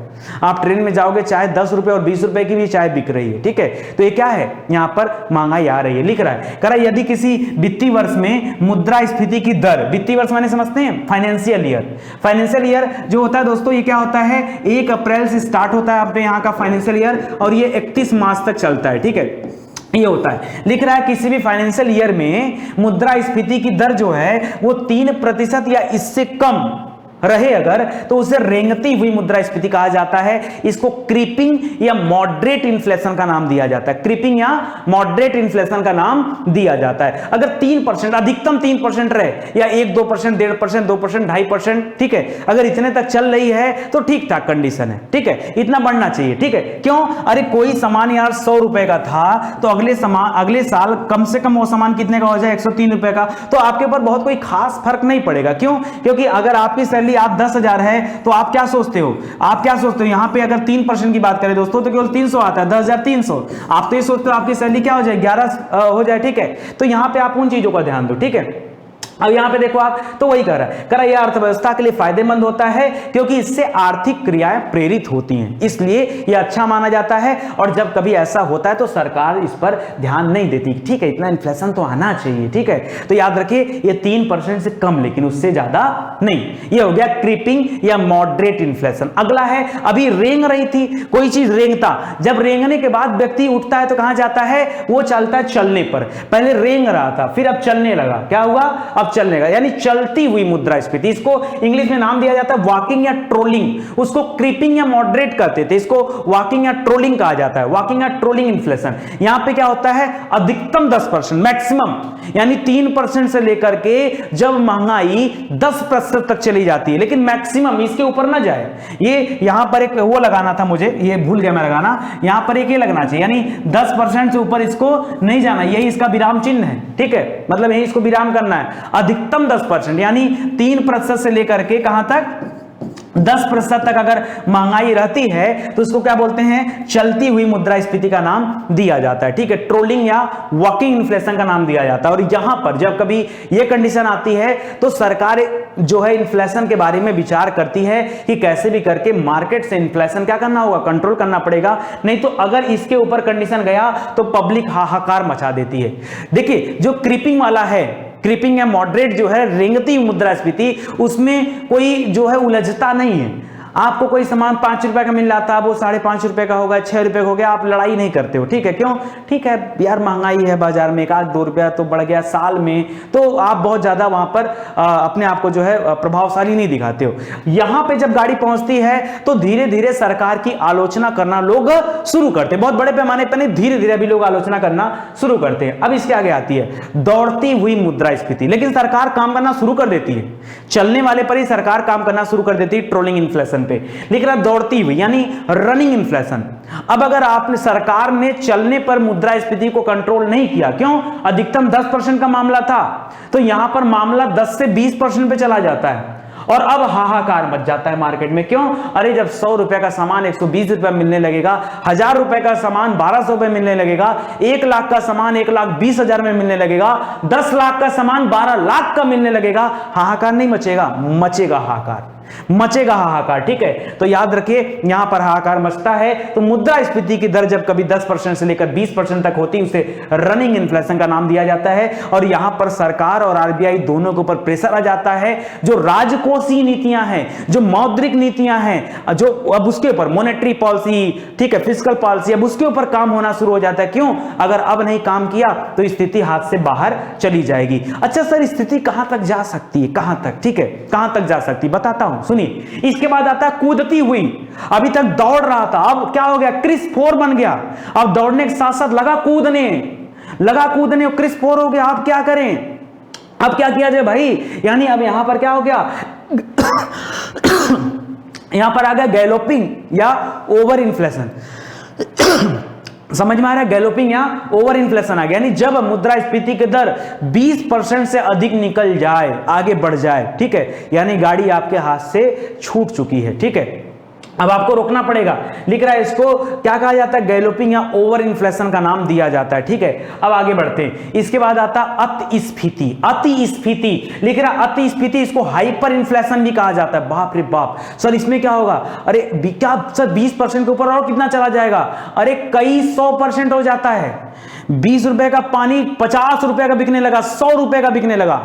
Speaker 1: आप ट्रेन में जाओगे, चाय 10 रुपए और 20 रुपए की भी चाय बिक रही है, ठीक है। तो ये क्या है, यहाँ पर महंगाई आ रही है। लिख रहा है, कह रहा है यदि किसी वित्तीय वर्ष में मुद्रास्फीति की दर, वित्तीय वर्ष माने समझते हैं फाइनेंशियल ईयर, फाइनेंशियल ईयर जो होता है दोस्तों, ये क्या होता है, 1 अप्रैल से स्टार्ट होता है अपने यहाँ का फाइनेंशियल ईयर, और ये 31 मार्च तक चलता है, ठीक है, ये होता है। लिख रहा है किसी भी फाइनेंशियल ईयर में मुद्रास्फीति की दर जो है वो 3% या इससे कम रहे अगर तो उसे रेंगती हुई मुद्रास्फीति कहा जाता है। इसको क्रीपिंग या मॉडरेट इन्फ्लेशन का नाम दिया जाता है। क्रीपिंग या मॉडरेट इन्फ्लेशन का नाम दिया जाता है। अगर 3%, अधिकतम 3% रहे, या 1-2%, 1.5%, 2%, 2.5%, ठीक है, अगर इतने तक चल रही है तो ठीक ठाक कंडीशन है, ठीक है, इतना बढ़ना चाहिए, ठीक है। क्यों? अरे कोई सामान यार 100 रुपए का था तो अगले साल कम से कम वो सामान कितने का हो जाए, 103 रुपए का, तो आपके ऊपर बहुत कोई खास फर्क नहीं पड़ेगा। क्यों? क्योंकि अगर आपकी सैलरी आप 10,000 है तो आप क्या सोचते हो, यहां पे अगर 3% की बात करें दोस्तों तो केवल 300 आता है, 10,300। आप तो ये सोचते हो आपकी सैलरी क्या हो जाए, 11 हो जाए, ठीक है। तो यहां पे आप उन चीजों का ध्यान दो, ठीक है। अब यहां पे देखो आप, तो वही कह रहा है, यह अर्थव्यवस्था के लिए फायदेमंद होता है क्योंकि इससे आर्थिक क्रियाएं प्रेरित होती हैं, इसलिए यह अच्छा माना जाता है। और जब कभी ऐसा होता है तो सरकार इस पर ध्यान नहीं देती, ठीक है, इतना इन्फ्लेशन तो आना चाहिए, ठीक है। तो याद रखिए ये 3% से कम, लेकिन उससे ज्यादा नहीं। ये हो गया क्रीपिंग या मॉडरेट इन्फ्लेशन। अगला है, अभी रेंग रही थी कोई चीज, रेंगता, जब रेंगने के बाद व्यक्ति उठता है तो कहां जाता है, वो चलता है चलने पर। पहले रेंग रहा था, फिर अब चलने लगा, क्या हुआ, चलने का, यानी चलती हुई मुद्रास्फीति। इसको इंग्लिश में नाम दिया जाता है वॉकिंग या ट्रोलिंग। उसको क्रीपिंग या मॉडरेट कहते थे, इसको वॉकिंग या ट्रोलिंग कहा जाता है, वॉकिंग या ट्रोलिंग इन्फ्लेशन। यहां पे क्या होता है, अधिकतम 10%, मैक्सिमम यानी 3% से लेकर के जब महंगाई 10% तक चली जाती है, लेकिन मैक्सिमम इसके ऊपर ना जाए। ये यहां पर एक वो लगाना था मुझे, ये भूल गया मैं लगाना, यहां पर एक ये लगना चाहिए, यानी 10% से ऊपर इसको नहीं जाना, यही इसका विराम चिन्ह है, ठीक है, मतलब यही इसको विराम करना है। अधिकतम 10%, यानी 3% से लेकर के कहां तक, 10% तक अगर महंगाई रहती है तो उसको क्या बोलते हैं, चलती हुई मुद्रास्फीति का नाम दिया जाता है, ठीक है, ट्रोलिंग या वॉकिंग इन्फ्लेशन का नाम दिया जाता है। और यहां पर जब कभी यह कंडीशन आती है तो सरकार जो है इन्फ्लेशन के बारे में विचार करती है कि कैसे भी करके मार्केट से इन्फ्लेशन क्या करना होगा, कंट्रोल करना पड़ेगा, नहीं तो अगर इसके ऊपर कंडीशन गया तो पब्लिक हाहाकार मचा देती है। देखिए जो क्रीपिंग वाला है, क्रीपिंग या मॉडरेट जो है रेंगती मुद्रास्फीति, उसमें कोई जो है उलझता नहीं है। आपको कोई सामान 5 रुपए का मिल रहा था, वो 5.5 रुपए का होगा, 6 रुपए का हो गया, आप लड़ाई नहीं करते हो, ठीक है। क्यों? ठीक है यार, महंगाई है बाजार में, 1-2 रुपया तो बढ़ गया साल में, तो आप बहुत ज्यादा वहां पर अपने आप को जो है प्रभावशाली नहीं दिखाते हो। यहां पे जब गाड़ी पहुंचती है तो धीरे धीरे सरकार की आलोचना करना लोग शुरू करते हैं, बहुत बड़े पैमाने पर नहीं, धीरे धीरे अभी लोग आलोचना करना शुरू करते हैं। अब इसके आगे आती है दौड़ती हुई मुद्रास्फीति, लेकिन सरकार काम करना शुरू कर देती है, चलने वाले पर ही सरकार काम करना शुरू कर देती है, ट्रोलिंग इन्फ्लेशन पे। लिख रहा दौड़ती हुई यानी रनिंग इन्फ्लेशन। अब अगर आपने, सरकार ने चलने पर मुद्रास्फीति को कंट्रोल नहीं किया, क्यों, अधिकतम 10% का मामला था, तो यहां पर मामला 10 से 20% पे चला जाता है और अब हाहाकार मच जाता है मार्केट में। क्यों? अरे जब 100 रुपए का सामान 120 रुपए मिलने लगेगा, 1000 रुपए का सामान 1200 रुपए मिलने लगेगा, 1 लाख का सामान 1,20,000 में मिलने लगेगा, 10 लाख का सामान 12 लाख का मिलने लगेगा, हाहाकार नहीं मचेगा, मचेगा हाहाकार, मचेगा हाहाकार, ठीक है। तो याद रखिए यहां पर हाहाकार मचता है तो मुद्रास्फीति की दर जब कभी 10% से लेकर 20% तक होती है उसे रनिंग इन्फ्लेशन का नाम दिया जाता है। और यहां पर सरकार और आरबीआई दोनों के ऊपर प्रेशर आ जाता है। जो राजकोषीय नीतियां हैं, जो मौद्रिक नीतियां हैं, जो अब उसके ऊपर मॉनेटरी पॉलिसी, ठीक है, फिस्कल पॉलिसी, अब उसके ऊपर काम होना शुरू हो जाता है। क्यों? अगर अब नहीं काम किया तो स्थिति हाथ से बाहर चली जाएगी। अच्छा सर, स्थिति कहां तक जा सकती है, कहां तक, ठीक है, कहां तक जा सकती है बताता हूं, सुनिए। इसके बाद आता है कूदती हुई, अभी तक दौड़ रहा था, अब क्या हो गया, क्रिस 4 बन गया, अब दौड़ने के साथ साथ लगा कूदने, क्रिस 4 हो गया। अब क्या करें, अब क्या किया जाए भाई, यानी अब यहां पर क्या हो गया यहां पर आ गया गैलोपिंग या ओवर इन्फ्लेशन। समझ में आ रहा है, गैलोपिंग या ओवर इन्फ्लेशन आ गया, यानी जब मुद्रास्फीति की दर 20% से अधिक निकल जाए, आगे बढ़ जाए, ठीक है, यानी गाड़ी आपके हाथ से छूट चुकी है, ठीक है, अब आपको रोकना पड़ेगा। लिख रहा है इसको क्या कहा जाता है, गैलोपिंग या ओवर इन्फ्लेशन का नाम दिया जाता है, ठीक है। अब आगे बढ़ते हैं, इसके बाद आता अतिस्फीति, अतिस्फीति लिख रहा है, अतिस्फीति, इसको हाइपर इन्फ्लेशन भी कहा जाता है। बाप रे बाप सर, इसमें क्या होगा, अरे क्या सर 20% के ऊपर और कितना चला जाएगा, अरे कई 100% हो जाता है। 20 रुपए का पानी 50 रुपए का बिकने लगा, 100 रुपए का बिकने लगा,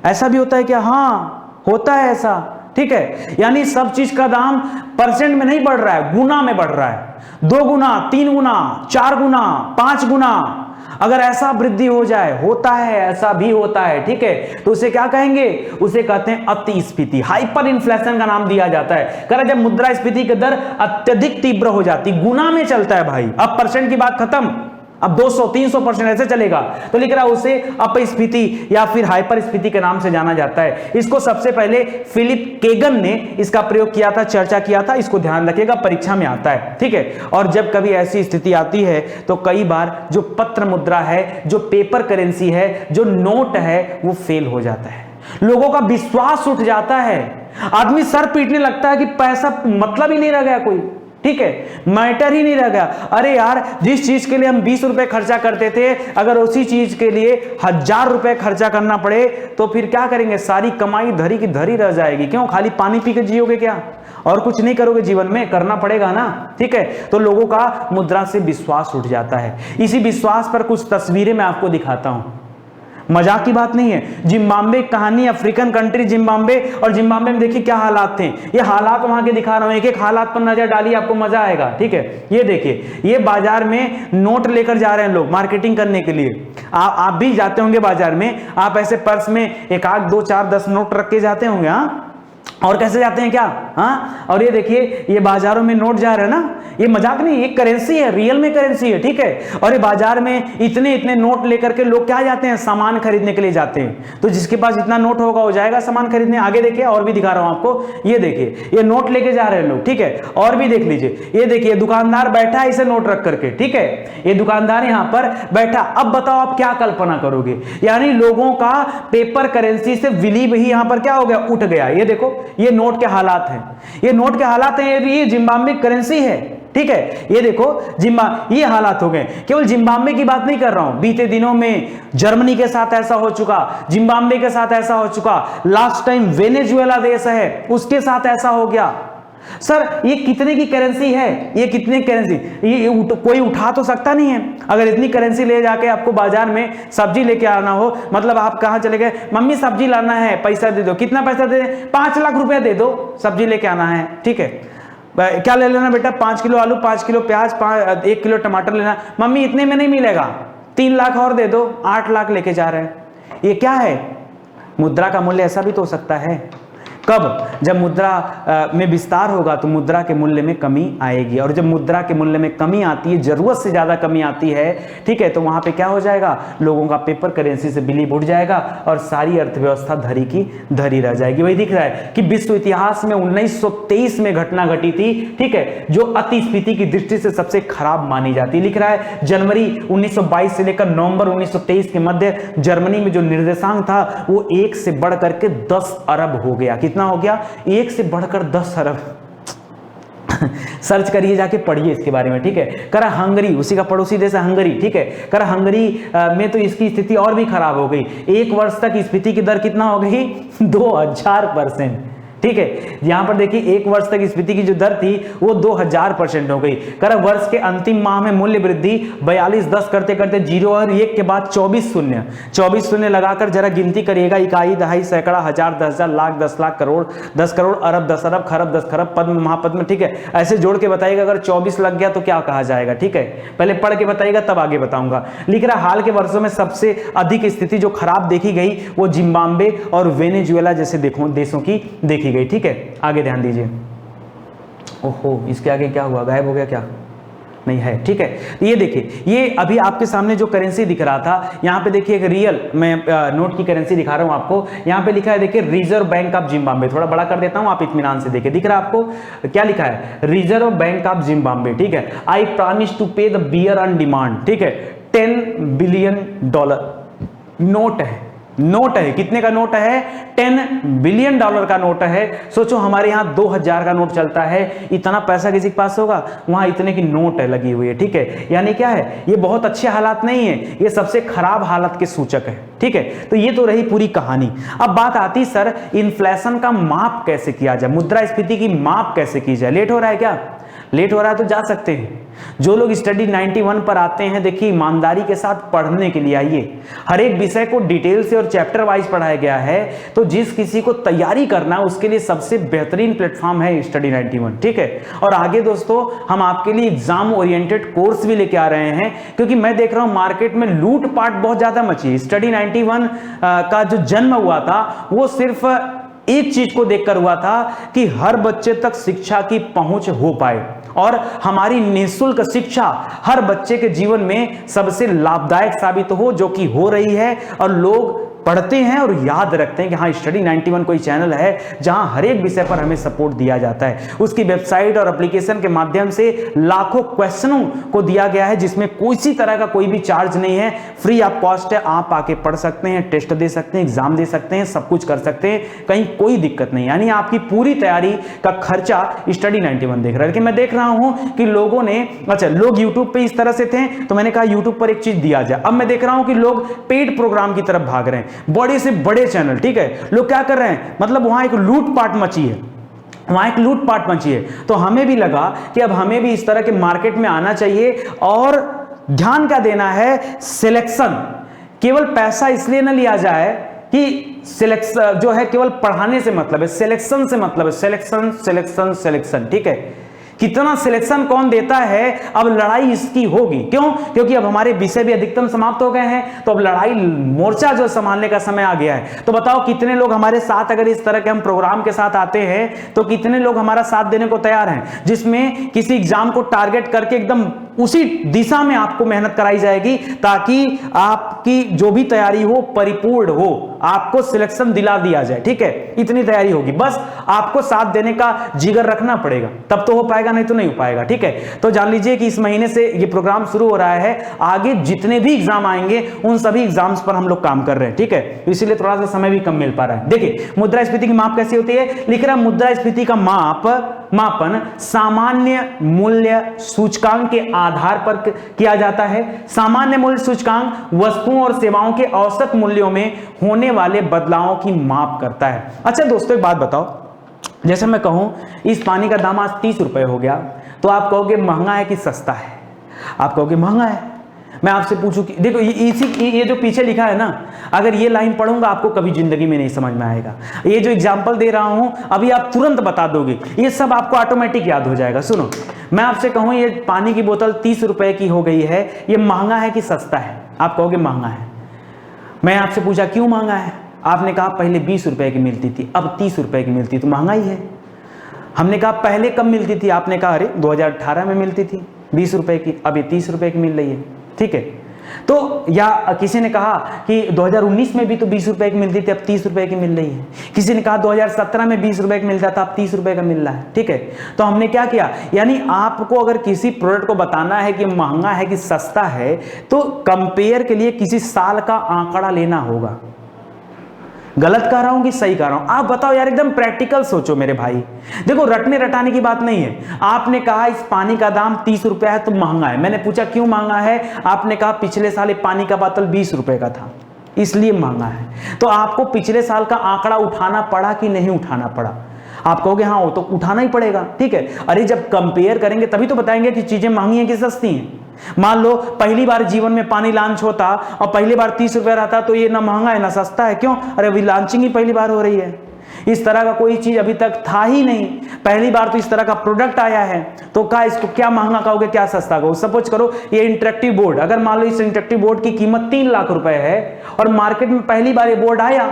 Speaker 1: ऐसा भी होता है क्या? हाँ होता है ऐसा, ठीक है। यानी सब चीज का दाम परसेंट में नहीं बढ़ रहा है, गुना में बढ़ रहा है, 2 गुना, 3 गुना, 4 गुना, 5 गुना। अगर ऐसा वृद्धि हो जाए, होता है, ऐसा भी होता है, ठीक है, तो उसे क्या कहेंगे? उसे कहते हैं अतिस्फीति, हाइपर इन्फ्लेशन का नाम दिया जाता है। कह जब मुद्रास्फीति की दर अत्यधिक तीव्र हो जाती, गुना में चलता है भाई, अब परसेंट की बात खत्म, अब 200-300% ऐसे चलेगा, तो लिख रहा है उसे अपस्फीति या फिर हाइपर स्फीति के नाम से जाना जाता है। इसको सबसे पहले फिलिप केगन ने इसका प्रयोग किया था, चर्चा किया था, इसको ध्यान रखिएगा, परीक्षा में आता है, ठीक है। और जब कभी ऐसी स्थिति आती है तो कई बार जो पत्र मुद्रा है, जो पेपर करेंसी है, जो नोट है, वो फेल हो जाता है, लोगों का विश्वास उठ जाता है, आदमी सर पीटने लगता है कि पैसा मतलब ही नहीं रह गया कोई, ठीक है, मैटर ही नहीं रह गया। अरे यार, जिस चीज के लिए हम 20 रुपए खर्चा करते थे, अगर उसी चीज के लिए 1000 रुपए खर्चा करना पड़े तो फिर क्या करेंगे? सारी कमाई धरी की धरी रह जाएगी। क्यों? खाली पानी पी के जियोगे क्या? और कुछ नहीं करोगे जीवन में? करना पड़ेगा ना, ठीक है। तो लोगों का मुद्रा से विश्वास उठ जाता है। इसी विश्वास पर कुछ तस्वीरें मैं आपको दिखाता हूं, मजाक की बात नहीं है। जिम्बाब्वे की कहानी, अफ्रीकन कंट्री जिम्बाब्वे, और जिम्बाब्वे में देखिए क्या हालात थे। ये हालात वहां के दिखा रहा हूं, एक एक हालात पर नजर डालिए, आपको मजा आएगा, ठीक है। ये देखिए, ये बाजार में नोट लेकर जा रहे हैं लोग मार्केटिंग करने के लिए। आप भी जाते होंगे बाजार में, आप ऐसे पर्स में 1 8 2 4 10 नोट रख के जाते होंगे, हाँ? और कैसे जाते हैं क्या? हाँ, और ये देखिए, ये बाजारों में नोट जा रहे हैं ना, ये मजाक नहीं, ये करेंसी है, रियल में करेंसी है, ठीक है। और ये बाजार में इतने इतने नोट लेकर के लोग क्या जाते हैं? सामान खरीदने के लिए जाते हैं। तो जिसके पास जितना नोट होगा वो जाएगा सामान खरीदने। आगे देखिए, और भी दिखा रहा हूं आपको, ये देखिए, ये नोट लेके जा रहे हैं लोग, ठीक है। और भी देख लीजिए, ये देखिए, दुकानदार बैठा है इसे नोट रख करके, ठीक है, ये दुकानदार यहां पर बैठा। अब बताओ आप क्या कल्पना करोगे? यानी लोगों का पेपर करेंसी से बिलीव ही यहां पर क्या हो गया? उठ गया। ये देखो, ये नोट के हालात हैं, ये नोट के हालात हैं, ये जिम्बाब्वे करेंसी है, ठीक है। ये देखो, ये हालात हो गए। केवल जिम्बाब्वे की बात नहीं कर रहा हूं, बीते दिनों में जर्मनी के साथ ऐसा हो चुका, जिम्बाब्वे के साथ ऐसा हो चुका, लास्ट टाइम वेनेजुएला देश है उसके साथ ऐसा हो गया। सर ये कितने की करेंसी है? ये कितने करेंसी? ये कोई उठा तो सकता नहीं है। अगर इतनी करेंसी ले जाके आपको बाजार में सब्जी लेके आना हो, मतलब आप कहां चले गए, मम्मी सब्जी लाना है, पैसा दे दो। कितना पैसा दे? 5 लाख रुपया दे दो, सब्जी लेके आना है, ठीक है। क्या ले लेना बेटा? 5 किलो आलू, 5 किलो प्याज, 1 किलो टमाटर लेना। मम्मी इतने में नहीं मिलेगा, 3 लाख और दे दो, 8 लाख लेके जा रहे हैं। ये क्या है? मुद्रा का मूल्य ऐसा भी तो हो सकता है। कब? जब मुद्रा में विस्तार होगा तो मुद्रा के मूल्य में कमी आएगी, और जब मुद्रा के मूल्य में कमी आती है, जरूरत से ज्यादा कमी आती है, ठीक है, तो वहां पे क्या हो जाएगा? लोगों का पेपर करेंसी से बिलीव उठ जाएगा और सारी अर्थव्यवस्था धरी की धरी रह जाएगी। वही दिख रहा है कि विश्व इतिहास में 1923 में घटना घटी थी, ठीक है, जो अतिस्फीति की दृष्टि से सबसे खराब मानी जाती है। लिख रहा है जनवरी 1922 से लेकर नवंबर 1923 के मध्य जर्मनी में जो निर्देशांक था वो 1 से बढ़ करके 10 अरब हो गया। कितना हो गया? 1 से बढ़कर 10 अरब। सर्च करिए, जाके पढ़िए इसके बारे में, ठीक है। करा हंगरी, उसी का पड़ोसी देश है हंगरी, ठीक है। करा हंगरी में तो इसकी स्थिति और भी खराब हो गई। 1 वर्ष तक स्फीति की दर कितना हो गई? 2000%, ठीक है। यहां पर देखिए 1 वर्ष तक स्फीति की जो दर थी वो 2000% हो गई। कर वर्ष के अंतिम माह में मूल्य वृद्धि 42.10 करते करते 0 और 1 के बाद 24 शून्य लगाकर जरा गिनती करिएगा। इकाई, दहाई, सैकड़ा, हजार, 10,000, लाख, 10 लाख, करोड़, 10 करोड़, अरब, 10 अरब, खरब, 10 खरब, पद्म, महापद्म, ठीक है। ऐसे जोड़ के बताइएगा। अगर 24 लग गया तो क्या कहा जाएगा, ठीक है। पहले पढ़ के बताइएगा तब आगे बताऊंगा। लिख रहा हाल के वर्षों में सबसे अधिक स्थिति जो खराब देखी गई वो जिम्बाब्वे और वेनेजुएला जैसे देशों की देखी गई, ठीक है। आगे ध्यान दीजिए। ओहो, इसके आगे क्या हुआ? गायब हो गया क्या? नहीं है, ठीक है। तो ये देखिए, ये अभी आपके सामने जो करेंसी दिख रहा था, यहां पे देखिए एक रियल, मैं नोट की करेंसी दिखा रहा हूं आपको। यहां पे लिखा है देखिए रिजर्व बैंक ऑफ जिम्बाब्वे। थोड़ा बड़ा कर देता हूं, आप इत्मीनान से देखिए। दिख रहा है आपको क्या लिखा है? रिजर्व बैंक ऑफ जिम्बाब्वे, ठीक है। आई प्रॉमिस टू पे द बियर ऑन डिमांड, ठीक है। $10 बिलियन नोट है, नोट है। कितने का नोट है? $10 बिलियन का नोट है। सोचो हमारे यहाँ 2000 का नोट चलता है, इतना पैसा किसी के पास होगा? वहां इतने की नोट है लगी हुई है, ठीक है। यानी क्या है? ये बहुत अच्छे हालात नहीं है, ये सबसे खराब हालत के सूचक है, ठीक है। तो ये तो रही पूरी कहानी। अब बात आती सर इन्फ्लेशन का माप कैसे किया जाए, मुद्रास्फीति की माप कैसे की जाए। लेट हो रहा है क्या? लेट हो रहा है तो जा सकते हैं। जो लोग स्टडी 91 पर आते हैं, देखिए ईमानदारी के साथ पढ़ने के लिए आइए। हर एक विषय को डिटेल से और चैप्टर वाइज पढ़ाया गया है। तो जिस किसी को तैयारी करना है उसके लिए सबसे बेहतरीन प्लेटफॉर्म है स्टडी 91, ठीक है। और आगे दोस्तों हम आपके लिए एग्जाम ओरिएंटेड कोर्स भी लेके आ रहे हैं, क्योंकि मैं देख रहा हूं मार्केट में लूटपाट बहुत ज्यादा मची है। स्टडी 91 का जो जन्म हुआ था वो सिर्फ एक चीज को देखकर हुआ था कि हर बच्चे तक शिक्षा की पहुंच हो पाए, और हमारी निःशुल्क शिक्षा हर बच्चे के जीवन में सबसे लाभदायक साबित हो, जो कि हो रही है। और लोग पढ़ते हैं और याद रखते हैं कि हाँ स्टडी 91 कोई चैनल है जहां हर एक विषय पर हमें सपोर्ट दिया जाता है। उसकी वेबसाइट और एप्लीकेशन के माध्यम से लाखों क्वेश्चनों को दिया गया है, जिसमें किसी तरह का कोई भी चार्ज नहीं है, फ्री ऑफ कॉस्ट है। आप आके पढ़ सकते हैं, टेस्ट दे सकते हैं, एग्जाम दे सकते हैं, सब कुछ कर सकते हैं, कहीं कोई दिक्कत नहीं। यानी आपकी पूरी तैयारी का खर्चा स्टडी 91 देख रहा है। लेकिन मैं देख रहा हूं कि लोगों ने, अच्छा लोग यूट्यूब पे इस तरह से थे तो मैंने कहा यूट्यूब पर एक चीज दिया जाए। अब मैं देख रहा हूं कि लोग पेड प्रोग्राम की तरफ भाग रहे हैं, बड़े से बड़े चैनल, ठीक है। लोग क्या कर रहे हैं, मतलब वहां एक लूटपाट मची है, तो हमें भी लगा कि अब हमें भी इस तरह के मार्केट में आना चाहिए। और ध्यान क्या देना है, सिलेक्शन। केवल पैसा इसलिए ना लिया जाए कि सिलेक्शन जो है केवल पढ़ाने से मतलब है, सिलेक्शन से मतलब है, सिलेक्शन सिलेक्शन सिलेक्शन, ठीक है। कितना सिलेक्शन कौन देता है, अब लड़ाई इसकी होगी। क्यों? क्योंकि अब हमारे विषय भी अधिकतम समाप्त हो गए हैं, तो अब लड़ाई मोर्चा जो संभालने का समय आ गया है। तो बताओ कितने लोग हमारे साथ, अगर इस तरह के हम प्रोग्राम के साथ आते हैं तो कितने लोग हमारा साथ देने को तैयार हैं, जिसमें किसी एग्जाम को टारगेट करके एकदम उसी दिशा में आपको मेहनत कराई जाएगी, ताकि आपकी जो भी तैयारी हो परिपूर्ण हो, आपको सिलेक्शन दिला दिया जाए, ठीक है। इतनी तैयारी होगी, बस आपको साथ देने का जिगर रखना पड़ेगा, तब तो हो पाएगा, नहीं तो नहीं हो पाएगा, ठीक है। तो जान लीजिए कि इस महीने से ये प्रोग्राम शुरू हो रहा है, आगे जितने भी एग्जाम आएंगे उन सभी एग्जाम्स पर हम लोग काम कर रहे हैं, ठीक है। इसीलिए थोड़ा सा समय भी कम मिल पा रहा है। देखिए मुद्रास्फीति की माप कैसी होती है, लिख रहा मुद्रास्फीति का मापन सामान्य मूल्य सूचकांक के आधार पर किया जाता है। सामान्य मूल्य सूचकांक वस्तुओं और सेवाओं के औसत मूल्यों में होने वाले बदलावों की माप करता है। अच्छा दोस्तों एक बात बताओ, जैसे मैं कहूं इस पानी का दाम आज 30 रुपए हो गया, तो आप कहोगे महंगा है कि सस्ता है? आप कहोगे महंगा है। मैं आपसे पूछूं कि देखो ये जो पीछे लिखा है ना, अगर ये लाइन पढ़ूंगा आपको कभी जिंदगी में नहीं समझ में आएगा। ये जो एग्जाम्पल दे रहा हूं अभी आप तुरंत बता दोगे, ये सब आपको ऑटोमेटिक याद हो जाएगा। सुनो, मैं आपसे कहूं ये पानी की बोतल 30 रुपए की हो गई है, ये महंगा है कि सस्ता है? आप कहोगे महंगा है। मैं आपसे पूछा क्यों महंगा है, आपने कहा पहले 20 रुपए की मिलती थी, अब 30 रुपए की मिलती, तो महंगाई है। हमने कहा पहले कब मिलती थी, आपने कहा अरे 2018 में मिलती थी 20 रुपए की, अब ये 30 रुपए की मिल रही है, ठीक है। तो या किसी ने कहा कि 2019 में भी तो 20 रुपए की मिलती थी, अब 30 रुपए की मिल रही है। किसी ने कहा 2017 में 20 रुपए का मिलता था, अब 30 रुपए का मिल रहा है, ठीक है। तो हमने क्या किया, यानी आपको अगर किसी प्रोडक्ट को बताना है कि महंगा है कि सस्ता है, तो कंपेयर के लिए किसी साल का आंकड़ा लेना होगा। गलत कह रहा हूं कि सही कह रहा हूं, आप बताओ यार, एकदम प्रैक्टिकल सोचो मेरे भाई। देखो रटने रटाने की बात नहीं है। आपने कहा इस पानी का दाम 30 रुपया है तो महंगा है। मैंने पूछा क्यों महंगा है, आपने कहा पिछले साल पानी का बोतल 20 रुपए का था इसलिए महंगा है। तो आपको पिछले साल का आंकड़ा उठाना पड़ा कि नहीं उठाना पड़ा? आप कहोगे हाँ वो तो उठाना ही पड़ेगा, ठीक है। अरे जब कंपेयर करेंगे तभी तो बताएंगे कि चीजें महंगी हैं कि सस्ती हैं। मान लो पहली बार जीवन में पानी लॉन्च होता और पहली बार 30 रुपए रहता, तो ये ना महंगा है ना सस्ता है। क्यों? अरे अभी लॉन्चिंग ही पहली बार हो रही है, इस तरह का कोई चीज अभी तक था ही नहीं, पहली बार तो इस तरह का प्रोडक्ट आया है। तो क्या इसको क्या महंगा कहोगे क्या सस्ता कहोगे? सपोज करो ये इंटरेक्टिव बोर्ड, अगर मान लो इस इंटरेक्टिव बोर्ड की कीमत 3 लाख रुपए है और मार्केट में पहली बार ये बोर्ड आया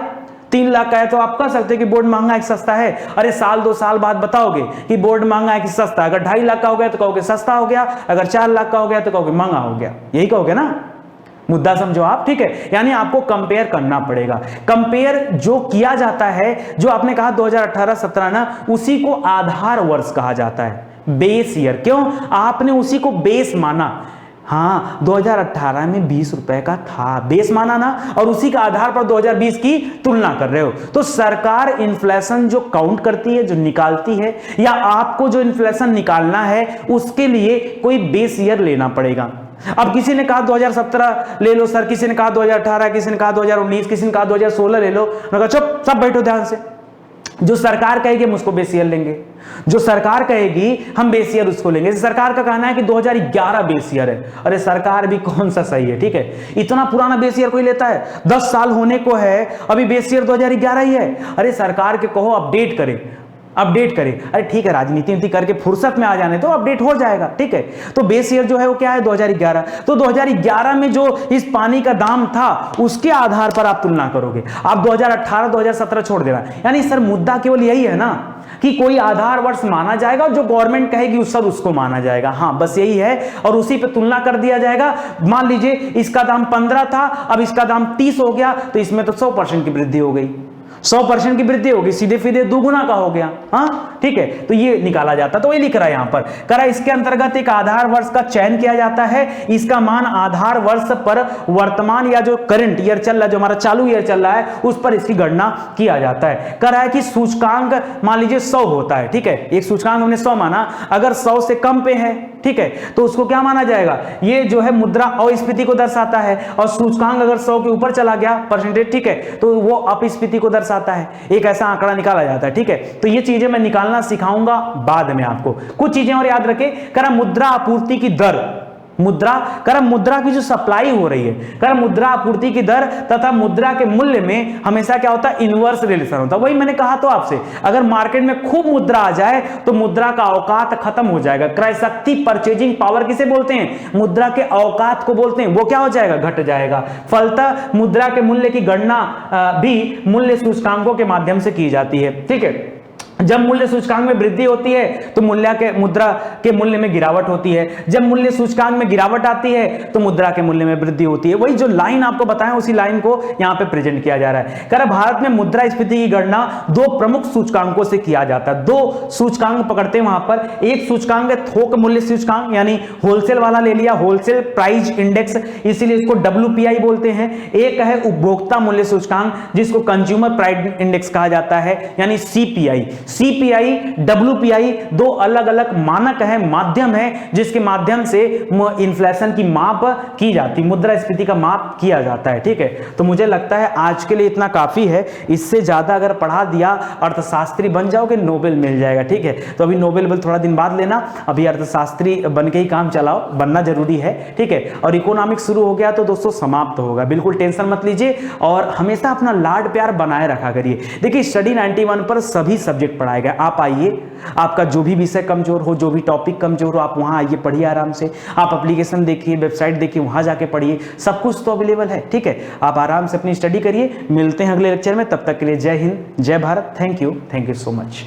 Speaker 1: 3 लाख का है, तो आप कह सकते हैं कि बोर्ड महंगा है कि सस्ता है। अरे साल 2 साल बाद बताओगे कि बोर्ड महंगा है कि सस्ता है। अगर 2.5 लाख का हो गया तो कहोगे सस्ता हो गया, अगर 4 लाख का हो गया तो कहोगे महंगा हो गया, यही कहोगे ना। मुद्दा समझो आप, ठीक है। यानी आपको कंपेयर करना पड़ेगा। कंपेयर जो किया जाता है, जो आपने कहा 2018-17 ना, उसी को आधार वर्ष कहा जाता है, बेस ईयर। क्यों? आपने उसी को बेस माना। हाँ 2018 में 20 रुपए का था, बेस माना ना, और उसी के आधार पर 2020 की तुलना कर रहे हो। तो सरकार इन्फ्लेशन जो काउंट करती है, जो निकालती है, या आपको जो इन्फ्लेशन निकालना है उसके लिए कोई बेस ईयर लेना पड़ेगा। अब किसी ने कहा 2017 ले लो सर, किसी ने कहा 2018, किसी ने कहा 2019, किसी ने कहा 2016 ले लो। मैं कहा चुप, सब बैठो ध्यान से। जो सरकार कहेगी हम उसको बेस ईयर लेंगे, जो सरकार कहेगी हम बेस ईयर उसको लेंगे। सरकार का कहना है कि 2011 बेस ईयर है। अरे सरकार भी कौन सा सही है, ठीक है, इतना पुराना बेस ईयर कोई लेता है? 10 साल होने को है, अभी बेस ईयर 2011 ही है। अरे सरकार के कहो अपडेट करे, अपडेट करें। अरे ठीक है, राजनीति करके फुर्सत में आ जाने तो अपडेट हो जाएगा, ठीक है। तो बेस ईयर जो है वो क्या है? 2011। तो 2011 में जो इस पानी का दाम था उसके आधार पर आप तुलना करोगे। आप 2018 2017 छोड़ देना। यानी सर मुद्दा केवल यही है ना कि कोई आधार वर्ष माना जाएगा और जो गवर्नमेंट कहेगी उस सब उसको माना जाएगा। हाँ बस यही है, और उसी पे तुलना कर दिया जाएगा। मान लीजिए इसका दाम 15 था, अब इसका दाम 30 हो गया, तो इसमें तो 100% की वृद्धि हो गई, 100% की वृद्धि होगी, सीधे सीधे दुगुना का हो गया। हाँ ठीक है, तो ये निकाला जाता। तो ये लिख रहा है यहां पर, करा इसके अंतर्गत एक आधार वर्ष का चयन किया जाता है। इसका मान आधार वर्ष पर वर्तमान या जो करंट ईयर चल रहा है, जो हमारा चालू ईयर चल रहा है, उस पर इसकी गणना किया जाता है। करा है कि सूचकांक मान लीजिए 100 होता है, ठीक है, एक सूचकांक हमने 100 माना, अगर 100 से कम पे है, ठीक है, तो उसको क्या माना जाएगा? ये जो है मुद्रा अस्फीति को दर्शाता है। और सूचकांक अगर 100 के ऊपर चला गया परसेंटेज, ठीक है, तो वो अपस्फीति को दर्शाता है। एक ऐसा आंकड़ा निकाला जाता है, ठीक है। तो ये चीजें मैं निकालना सिखाऊंगा बाद में आपको। कुछ चीजें और याद रखें, करा मुद्रा आपूर्ति की दर, मुद्रा की जो सप्लाई हो रही है, कर मुद्रा आपूर्ति की दर तथा मुद्रा के मूल्य में हमेशा क्या होता है? इनवर्स रिलेशन होता है। वही मैंने कहा तो आपसे, अगर मार्केट में खूब मुद्रा आ जाए तो मुद्रा का औकात खत्म हो जाएगा। क्रय शक्ति, परचेजिंग पावर किसे बोलते हैं? मुद्रा के औकात को बोलते हैं। वो क्या हो जाएगा? घट जाएगा। फलतः मुद्रा के मूल्य की गणना भी मूल्य सूचकांकों के माध्यम से की जाती है, ठीक है। जब मूल्य सूचकांक में वृद्धि होती है तो मुद्रा के मूल्य में गिरावट होती है। जब मूल्य सूचकांक में गिरावट आती है तो मुद्रा के मूल्य में वृद्धि होती है। वही जो लाइन आपको बताया उसी लाइन को यहां पे प्रेजेंट किया जा रहा है। कर भारत में मुद्रास्फीति की गणना 2 प्रमुख सूचकांकों से किया जाता है। 2 सूचकांक पकड़ते हैं वहां पर। एक सूचकांक है थोक मूल्य सूचकांक, यानी होलसेल वाला ले लिया, होलसेल प्राइस इंडेक्स, इसीलिए इसको WPI बोलते हैं। एक है उपभोक्ता मूल्य सूचकांक, जिसको कंज्यूमर प्राइस इंडेक्स कहा जाता है, यानी CPI। CPI, WPI 2 अलग अलग मानक है, माध्यम है, जिसके माध्यम से इन्फ्लेशन की माप की जाती, मुद्रास्फीति का माप किया जाता है, ठीक है। तो मुझे लगता है आज के लिए इतना काफी है। इससे ज्यादा अगर पढ़ा दिया अर्थशास्त्री बन जाओगे, नोबेल मिल जाएगा, ठीक है। तो अभी नोबेल थोड़ा दिन बाद लेना, अभी अर्थशास्त्री बन के ही काम चलाओ, बनना जरूरी है, ठीक है। और इकोनॉमिक्स शुरू हो गया तो दोस्तों समाप्त होगा, बिल्कुल टेंशन मत लीजिए और हमेशा अपना लाड प्यार बनाए रखा करिए। देखिए स्टडी 91 पर सभी सब्जेक्ट पढ़ाए गए। आप आइए, आपका जो भी विषय कमजोर हो, जो भी टॉपिक कमजोर हो, आप वहां आइए, पढ़िए आराम से। आप एप्लीकेशन देखिए, वेबसाइट देखिए, वहां जाके पढ़िए, सब कुछ तो अवेलेबल है, ठीक है। आप आराम से अपनी स्टडी करिए। मिलते हैं अगले लेक्चर में, तब तक के लिए जय हिंद, जय Bharat. Thank you so much.